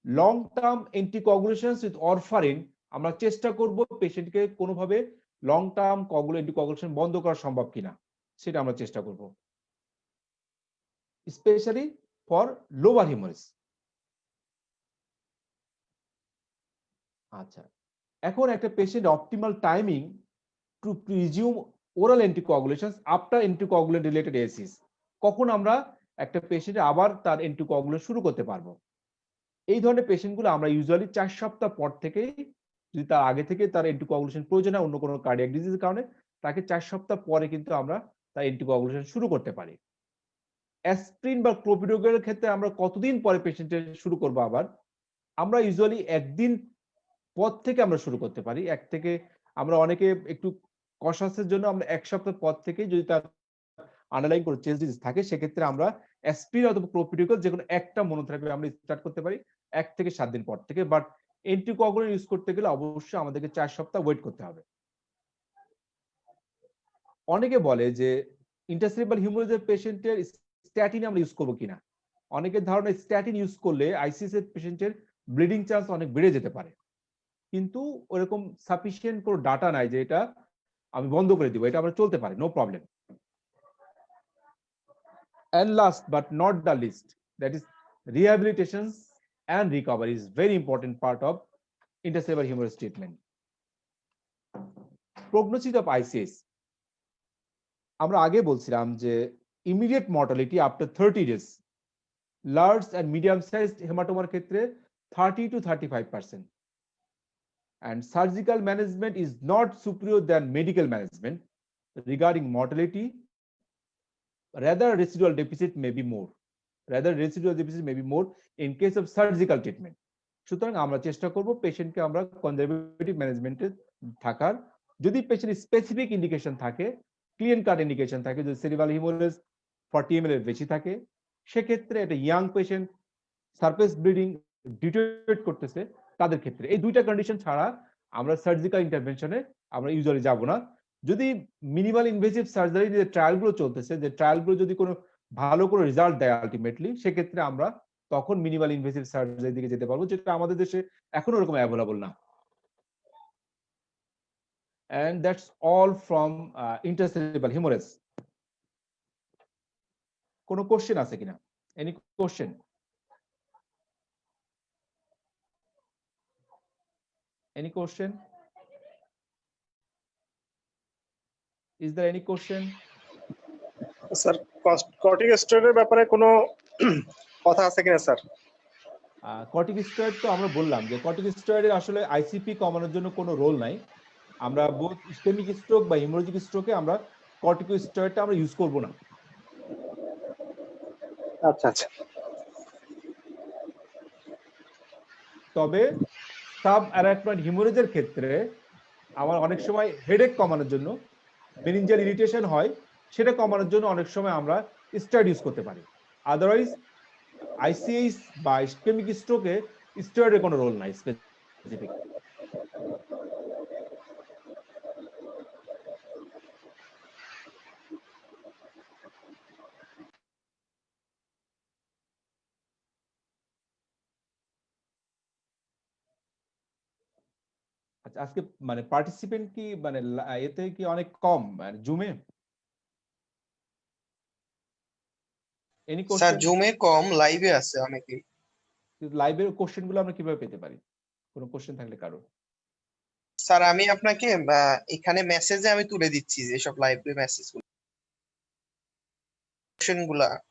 লং টার্ম অ্যান্টিকোয়াগুলেশনস উইথ অরফারিন আমরা চেষ্টা করব পেশেন্টকে কোনোভাবে লং টার্ম অ্যান্টিকোয়াগুলেশন বন্ধ করা সম্ভব কিনা সেটা আমরা চেষ্টা করব, স্পেশালি ফর লোয়ার হিমোরেজ। আচ্ছা, এখন একটা patient optimal timing to resume oral anticoagulations after anticoagulant related ICS, কখন আমরা একটা পেশেন্টে আবার তার অ্যান্টিকোয়াগুলেশন শুরু করতে পারবো। এই ধরনের পেশেন্টগুলো আমরা ইউজুয়ালি 4 সপ্তাহ পর থেকেই, যদি তার আগে থেকে তার অ্যান্টিকোয়াগুলেশন প্রয়োজন হয় অন্য কোনো কার্ডিয়াক ডিজিজের কারণে, তাকে 4 সপ্তাহ পরে কিন্তু আমরা তার অ্যান্টিকোয়াগুলেশন শুরু করতে পারি। অ্যাসপ্রিন বা ক্লোপিডোগ্রেলের ক্ষেত্রে আমরা কতদিন পরে পেশেন্টের শুরু করব, আবার আমরা ইউজুয়ালি একদিন পর থেকে আমরা শুরু করতে পারি। এক থেকে আমরা অনেকে একটু কশাসের জন্য আমরা 1 সপ্তাহ পর থেকে, যদি তার আন্ডারলাইং কোনো চেস্ট ডিজিজ থাকে সেক্ষেত্রে আমরা অ্যাসপ্রিন অথবা ক্লোপিডোগ্রেল যে কোনো একটা মনোথেরাপি আমরা স্টার্ট করতে পারি 1 থেকে 7 দিন পর থেকে। বাট অ্যান্টিকোয়াগুলেন্ট ইউজ করতে গেলে অবশ্যই আমাদেরকে 4 সপ্তাহ ওয়েট করতে হবে। অনেকে বলে যে ইন্টারসেরিব্রাল হিমোরেজের পেশেন্টের স্ট্যাটিন আমরা ইউজ করবো কিনা। অনেকের ধারণা স্ট্যাটিন ইউজ করলে আইসিএস এর পেশেন্টের ব্লিডিং চান্স অনেক বেড়ে যেতে পারে, কিন্তু ওরকম সাফিসিয়েন্ট কোনো ডাটা নাই যে এটা আমি বন্ধ করে দিব, এটা আমরা চলতে পারি, no problem. And last but not the least, that is rehabilitation and recovery is very important part of intercerebral hemorrhage treatment. Prognosis of ICS, আমরা আগে বলছিলাম যে immediate mortality after 30 days, large and medium sized হেমাটোমার ক্ষেত্রে 30 to 35%, and surgical management is not superior than medical management regarding mortality. Rather residual deficit may be more in case of surgical treatment. সুতরাং আমরা চেষ্টা করব পেশেন্টকে আমরা conservative ম্যানেজমেন্টে থাকার। যদি পেশেন্ট স্পেসিফিক ইন্ডিকেশন থাকে, ক্লিন কাট ইন্ডিকেশন থাকে, যদি সেরিব্রাল হিমোরেজ 40 ml এর বেশি থাকে, সেক্ষেত্রে এটা ইয়াং পেশেন্ট, সারফেস ব্লিডিং ডিটেরিওরেট করতেছে, তাদের ক্ষেত্রে এই দুইটা কন্ডিশন ছাড়া আমরা সার্জিক্যাল ইন্টারভেনশনে আমরা ইউজুয়ালি যাব না। যদি মিনিমাল ইনভেসিভ সার্জারি যে ট্রায়ালগুলো চলতেছে, যে ট্রায়ালগুলো যদি কোনো ভালো কোনো রেজাল্ট দেয় আলটিমেটলি, সেক্ষেত্রে আমরা তখন মিনিমাল ইনভেসিভ সার্জারির দিকে যেতে পারবো, যেটা আমাদের দেশে এখনো ওরকম অ্যাভেলেবল না। And that's all from intercerebral hemorrhage. কোনো কোশ্চেন আছে কিনা? Any question? Any question? Is there any question? Sir কর্টিকোস্টেরয়েডের ব্যাপারে কোনো কথা আছে কিনা স্যার? কর্টিকোস্টেরয়েড তো আমরা বললাম যে কর্টিকোস্টেরয়েডের আসলে আইসিপি কমানোর জন্য কোনো রোল নাই। আমরা বোথ ইসকেমিক স্ট্রোক বা হেমোরেজিক স্ট্রোকে আমরা কর্টিকোস্টেরয়েডটা আমরা ইউজ করব না। আচ্ছা আচ্ছা। তবে সাব অ্যারাকনয়েড হিমোরেজের ক্ষেত্রে আমার অনেক সময় হেডেক কমানোর জন্য, মেনিনজিয়াল ইরিটেশন হয়, সেটা কমানোর জন্য অনেক সময় আমরা স্টেরয়েড ইউজ করতে পারি। আদারওয়াইজ আইসিএইচ বা ইসকেমিক স্ট্রোকে স্টেরয়েডের কোনো রোল নাই স্পেসিফিক। আচ্ছা, আজকে মানে পার্টিসিপেন্ট কি মানে এতে কি অনেক কম মানে জুমে? Any question? স্যার জুমে কম, লাইভে আছে অনেকেই। লাইভের কোশ্চেনগুলো আমরা কিভাবে পেতে পারি? কোনো কোশ্চেন থাকলে কারো? স্যার আমি আপনাকে এখানে মেসেজে আমি তুলে দিচ্ছি যে সব লাইভে মেসেজগুলো,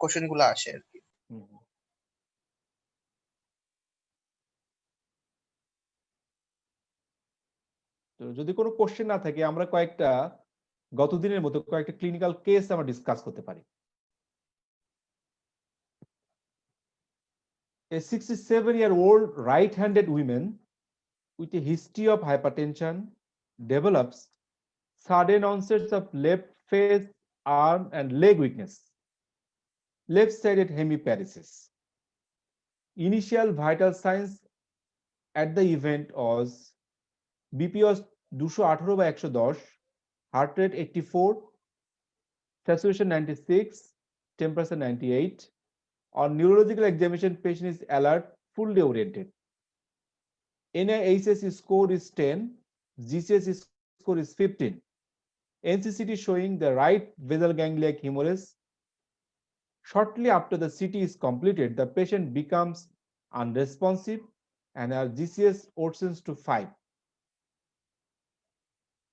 কোশ্চেনগুলো আসে আর কি। তো যদি কোনো কোশ্চেন না থাকে আমরা কয়েকটা গত দিনের মতো কয়েকটা ক্লিনিক্যাল কেস আমরা ডিসকাস করতে পারি। A 67-year-old right-handed woman with a history of hypertension develops sudden onsets of left face, arm, and leg weakness, left-sided hemiparesis. Initial vital signs at the event was BP was 218/110, heart rate 84, saturation 96, temperature 98. On neurological examination, patient is alert, fully oriented. NIHSS score is 10, GCS score is 15. NCCT showing the right basal ganglionic hemorrhage. Shortly after the CT is completed, the patient becomes unresponsive and our GCS worsens to 5.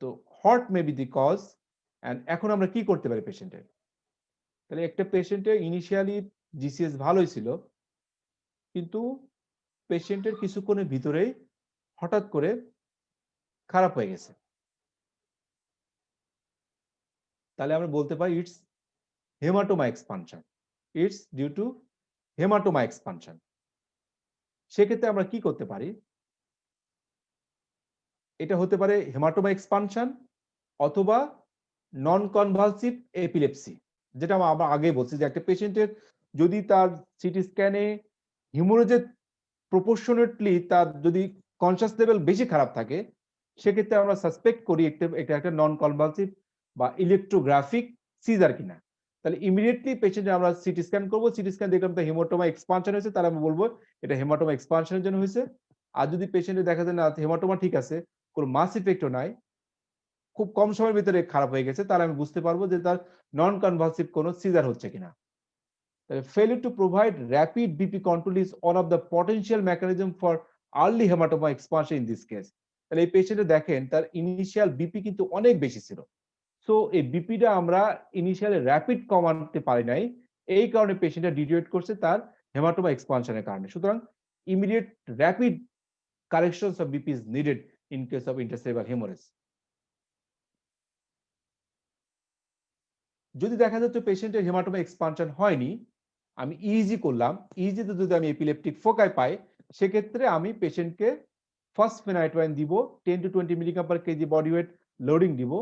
So what may be the cause? And এখন আমরা কি করতে পারি পেশেন্টের? তাহলে একটা পেশেন্টের initially GCS ভালোই ছিল, কিন্তু পেশেন্টের কিছুক্ষণের ভিতরেই হঠাৎ করে খারাপ হয়ে গেছে। তাহলে আমরা বলতে পারি it's haematoma expansion. It's due to haematoma expansion. সেক্ষেত্রে আমরা কি করতে পারি? এটা হতে পারে হেমাটোমা এক্সপানশন অথবা নন কনভালসিভ এপিলেপসি, যেটা আমরা আগে বলছি যে একটা পেশেন্টের যদি তার সিটি স্ক্যানে হিমোরেজের প্রপোর্শনেটলি তার যদি কনসাস লেভেল বেশি খারাপ থাকে, সেক্ষেত্রে আমরা সাসপেক্ট করি এটা একটা নন কনভালসিভ বা ইলেকট্রোগ্রাফিক সিজার কিনা। তাহলে ইমিডিয়েটলি পেশেন্টের আমরা সিটি স্ক্যান করবো, সিটি স্ক্যান দেখলাম তো হেমাটোমা এক্সপানশন হয়েছে, তাহলে আমি বলবো এটা হেমাটোমা এক্সপানশনের জন্য হয়েছে। আর যদি পেশেন্টের দেখা যায় না হেমাটোমা ঠিক আছে, কোনো মাস ইফেক্টও নাই, খুব কম সময়ের ভিতরে খারাপ হয়ে গেছে, তাহলে আমি বুঝতে পারবো যে তার নন কনভালসিভ কোনো সিজার হচ্ছে কিনা। Failure to provide rapid BP control is one of the potential mechanism for early hematoma expansion in this case. তাহলে এই পেশেন্টে দেখেন তার ইনিশিয়াল বিপি কিন্তু অনেক বেশি ছিল, সো এই বিপিটা আমরা ইনিশিয়ালি র্যাপিড কমাতে পারি নাই, এই কারণে পেশেন্টটা ডিটিওরেট করছে তার হেমাটোমা এক্সপানশনের কারণে। সুতরাং immediate rapid corrections of BP is needed in case of intercerebral haemorrhage. যদি দেখা যাচ্ছে পেশেন্টের হেমাটোমা এক্সপানশন হয়নি, আমি ইজি করলাম, ইজিতে যদি আমি এপিলেপটিক ফোকাই পাই, সেক্ষেত্রে আমি পেশেন্টকে ফসফেনাইট্রাইন দিব 10 to 20 milligram per KG body weight loading দিব,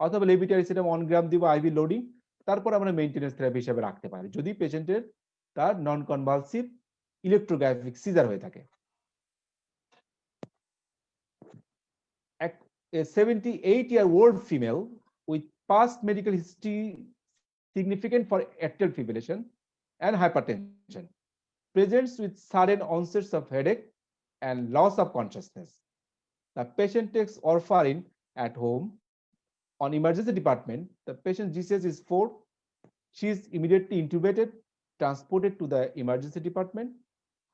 অথবা লেভিটারিসিটাম 1 গ্রাম দিব আইভি লোডিং। তারপর আমরা মেইনটেনেন্স থেরাপি হিসেবে রাখতে পারি যদি পেশেন্টের তার নন কনভালসিভ ইলেকট্রোগ্রাফিক সিজার হয়ে থাকে। A 78-year-old female with past medical history significant for atrial fibrillation and hypertension presents with sudden onsets of headache and loss of consciousness. The patient takes warfarin at home. On emergency department, the patient GCS is 4. She is immediately intubated, transported to the emergency department.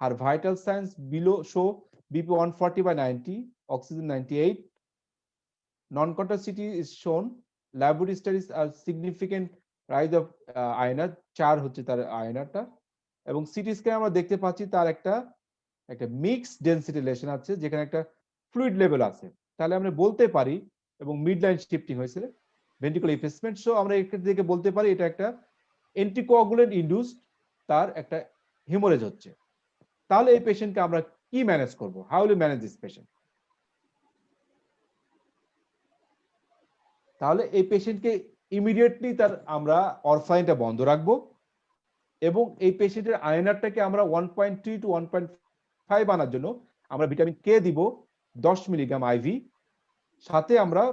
Her vital signs below show BP 140/90, oxygen 98. Non-contact CT is shown. Laboratory studies are significant rise of INR 4 হচ্ছে তার INR-টা, এবং CT scan আমরা দেখতে পাচ্ছি তার একটা mixed density lesson আছে, যেখানে একটা ফ্লুইড লেভেল আছে। তাহলে আমরা বলতে পারি, এবং মিড লাইন শিফটিং হয়েছে, ভেন্ট্রিকুলার ইফেসমেন্ট, সো আমরা এখান থেকে বলতে পারি এটা একটা অ্যান্টিকোয়াগুলেন্ট ইনডিউসড তার একটা হেমোরেজ হচ্ছে। তাহলে এই পেশেন্টকে আমরা কি ম্যানেজ করব? How will manage this patient? তাহলে এই পেশেন্টকে ইমিডিয়েটলি তার আমরা অরফাইনটা বন্ধ রাখবো, এবং এই পেশেন্টের আয়নারটাকে আমরা 1.3 to 1.5 আনার জন্য আমরা ভিটামিন কে দিব 10 মিলিগ্রাম আইভি, সাথে আমরা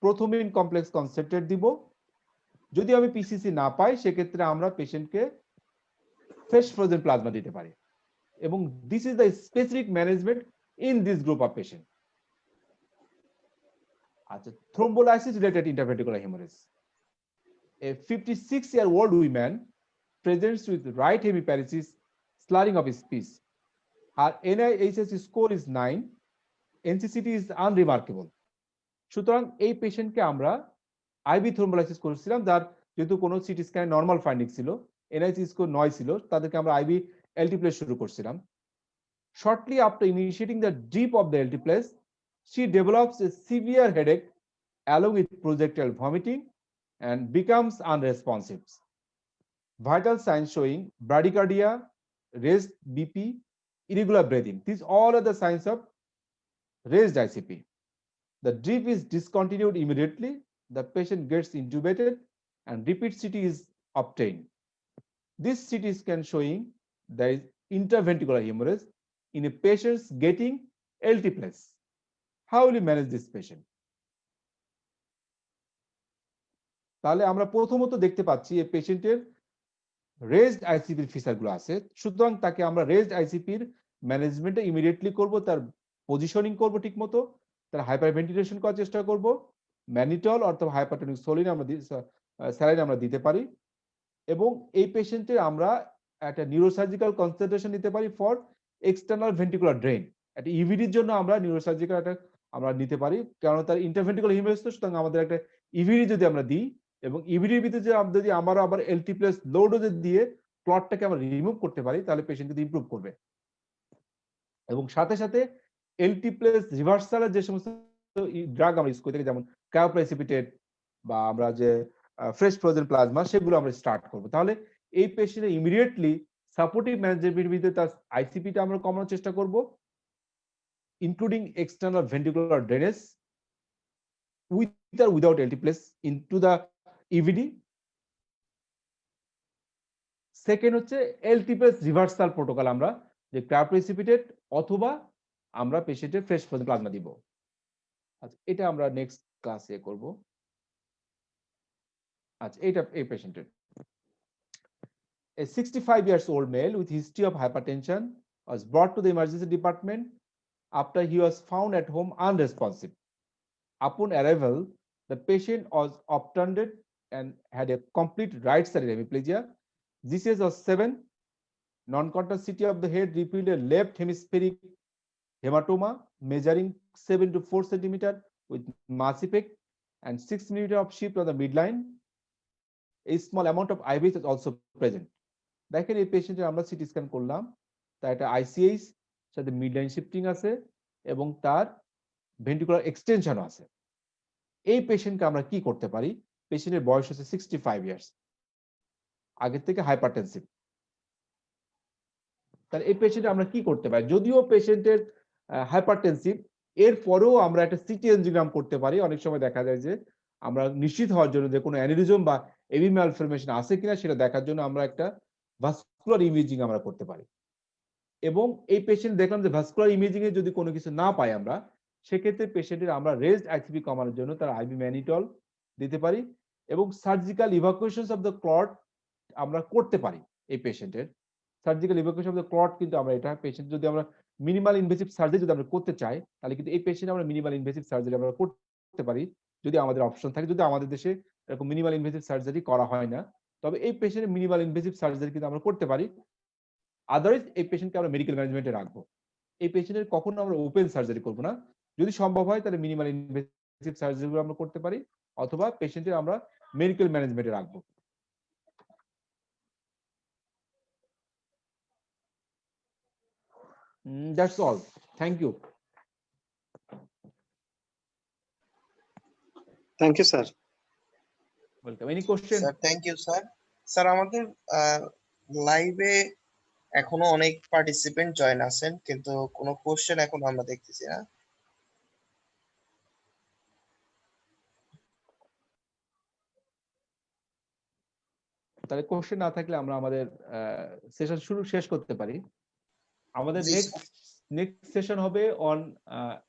প্রথমিন কমপ্লেক্স কনসেন্ট্রেট দিব। যদি আমি পিসিসি না পাই, সেক্ষেত্রে আমরা পেশেন্টকে ফ্রেশ ফ্রোজেন প্লাজমা দিতে পারি, এবং this is the specific management in this group of patient. আচ্ছা, thrombolysis related interventricular hemorrhage. A 56-year-old woman presents with right hemiparesis, slurring of speech. Her NIHSS score is 9, NCCT is unremarkable. সুতরাং এই পেশেন্টকে আমরা ivy thrombolysis করেছিলাম, যার যেহেতু কোনো city স্ক্যানে normal finding ছিল, NIHSS স্কোর 9 ছিল, তাদেরকে আমরা আইভি এলটিপ্লেস শুরু করছিলাম। Shortly after initiating the drip of the LTPLAS, she develops a severe headache along with projectile vomiting and becomes unresponsive. Vital signs showing bradycardia, raised BP, irregular breathing. These all are the signs of raised ICP. The drip is discontinued immediately. The patient gets intubated and repeat CT is obtained. This CT scan showing there is interventricular hemorrhage in a patient getting LTPLAS. How will you manage this patient? তাহলে আমরা প্রথমত দেখতে পাচ্ছি এই পেশেন্টের raised আইসিপির feature গুলো আছে, সুতরাং তাকে আমরা রেজড আইসিপির ম্যানেজমেন্টে ইমিডিয়েটলি করব, তার পজিশনিং করব ঠিক মতো, তার হাইপার ভেন্টিলেশন করার চেষ্টা করব, ম্যানিটল অথবা হাইপারটনিক সোলিন আমরা স্যালাইন আমরা দিতে পারি, এবং এই পেশেন্টের আমরা একটা নিউরোসার্জিক্যাল কনসালটেশন নিতে পারি ফর এক্সটার্নাল ভেন্ট্রিকুলার ড্রেন। একটা ইভিডির জন্য আমরা নিউরোসার্জিক্যাল একটা আমরা নিতে পারি, কারণ তার ইন্টারভেন্ট্রিকুলার হিমোরেজ, সুতরাং আমাদের একটা ইভিডি যদি আমরা দিই এবং ইভিডির ভিতরে যদি আমরা আবার এলটি প্লাস লো ডোজে দিয়ে ক্লটটাকে আমরা রিমুভ করতে পারি, তাহলে পেশেন্ট কিন্তু ইমপ্রুভ করবে। এবং সাথে সাথে এলটি প্লাস রিভার্সালের যে সমস্ত ড্রাগ আমরা ইউজ করে থাকি, যেমন ক্রায়োপ্রেসিপিটেট বা আমরা যে ফ্রেশ ফ্রোজেন প্লাজমা, সেগুলো আমরা স্টার্ট করবো। তাহলে এই পেশেন্টের ইমিডিয়েটলি সাপোর্টিভ ম্যানেজমেন্টের ভিতরে তার আইসিপিটা আমরা কমানোর চেষ্টা করব, including external ventricular drainage with or without LT place into the EVD. Second হচ্ছে LT প্লাস রিভার্সাল প্রোটোকল, আমরা যে ক্রায়োপ্রেসিপিটেট অথবা আমরা পেশেন্টের ফ্রেশ ফ্রোজেন প্লাজমা দিব। আচ্ছা, এটা আমরা নেক্সট ক্লাসে করব। আচ্ছা, এটা এই পেশেন্টের a 65 years old male with history of hypertension was brought to the emergency department after he was found at home unresponsive. Upon arrival, the patient was obtunded and had a complete right sided hemiplegia. GCS was 7. Non-contact of the head revealed a left hemispheric hematoma measuring 7 to 4 centimeter with mass effect and 6 millimeter of shift on the midline. A small amount of IVs is also present. দেখেন এই পেশেন্টের আমরা CT scan করলাম, তার একটা ICH সাথে midline shifting আছে এবং তার ভেন্ট্রিকুলার এক্সটেনশন আছে। এই পেশেন্টকে আমরা কি করতে পারি? পেশেন্টের বয়স হচ্ছে 65 ইয়ার্স, আগের থেকে হাইপারটেনসিভ। তাহলে এই পেশেন্টে আমরা কি করতে পারি? যদিও পেশেন্টের হাইপারটেনসিভ, এরপরেও আমরা একটা সিটি এনজিওগ্রাম করতে পারি। অনেক সময় দেখা যায় যে আমরা নিশ্চিত হওয়ার জন্য যে কোনো অ্যানিউরিজম বা এভি ম্যালফরমেশন আছে কিনা সেটা দেখার জন্য আমরা একটা ভাস্কুলার ইমেজিং আমরা করতে পারি। এবং এই পেশেন্ট দেখলাম যে ভাস্কুলার ইমেজিং এ যদি কোনো কিছু না পাই আমরা, সেক্ষেত্রে পেশেন্টের আমরা রেজড আইসিপি কমানোর জন্য তার আইভি ম্যানিটল দিতে পারি এবং surgical evacuation of the clot আমরা করতে পারি। এই পেশেন্টের surgical evacuation of the clot কিন্তু আমরা এটা পেশেন্ট যদি আমরা মিনিমাল ইনভেসিভ সার্জারি যদি আমরা করতে চাই, তাহলে কিন্তু এই পেশেন্ট আমরা মিনিমাল ইনভেসিভ সার্জারি আমরা করতে পারি যদি আমাদের অপশন থাকে। যদি আমাদের দেশে এরকম মিনিমাল ইনভেসিভ সার্জারি করা হয় না, তবে এই পেশেন্টের মিনিমাল ইনভেসিভ সার্জারি কিন্তু আমরা করতে পারি। আদারওয়াইজ এই পেশেন্টকে আমরা মেডিকেল ম্যানেজমেন্টে রাখবো। এই পেশেন্টের কখনো আমরা ওপেন সার্জারি করবো না। যদি সম্ভব হয় তাহলে মিনিমাল ইনভেসিভ সার্জারিগুলো আমরা করতে পারি, অথবা পেশেন্টের আমরা মেডিকেল ম্যানেজমেন্টে রাখবো। That's all. Thank you. Thank you sir. Welcome. Any question? Sir thank you sir. Sir আমাদের লাইভে এখনো অনেক পার্টিসিপেন্ট জয়েন আছেন, কিন্তু কোনো কোশ্চেন এখন আমরা দেখতেছি না। তাহলে কোশ্চেন না থাকলে আমরা আমাদের সেশন শেষ করতে পারি। আমাদের নেক্সট সেশন হবে on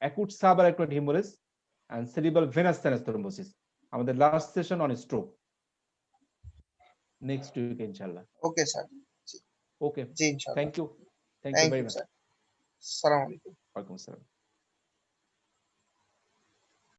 acute subarachnoid hemorrhage and cerebral venous sinus thrombosis. আমাদের last session on stroke next week ইনশাআল্লাহ। Okay sir. ওকে, জি ইনশাআল্লাহ। Thank you very much. Sir. আসসালামু আলাইকুম। ওয়ালাইকুম আসসালাম।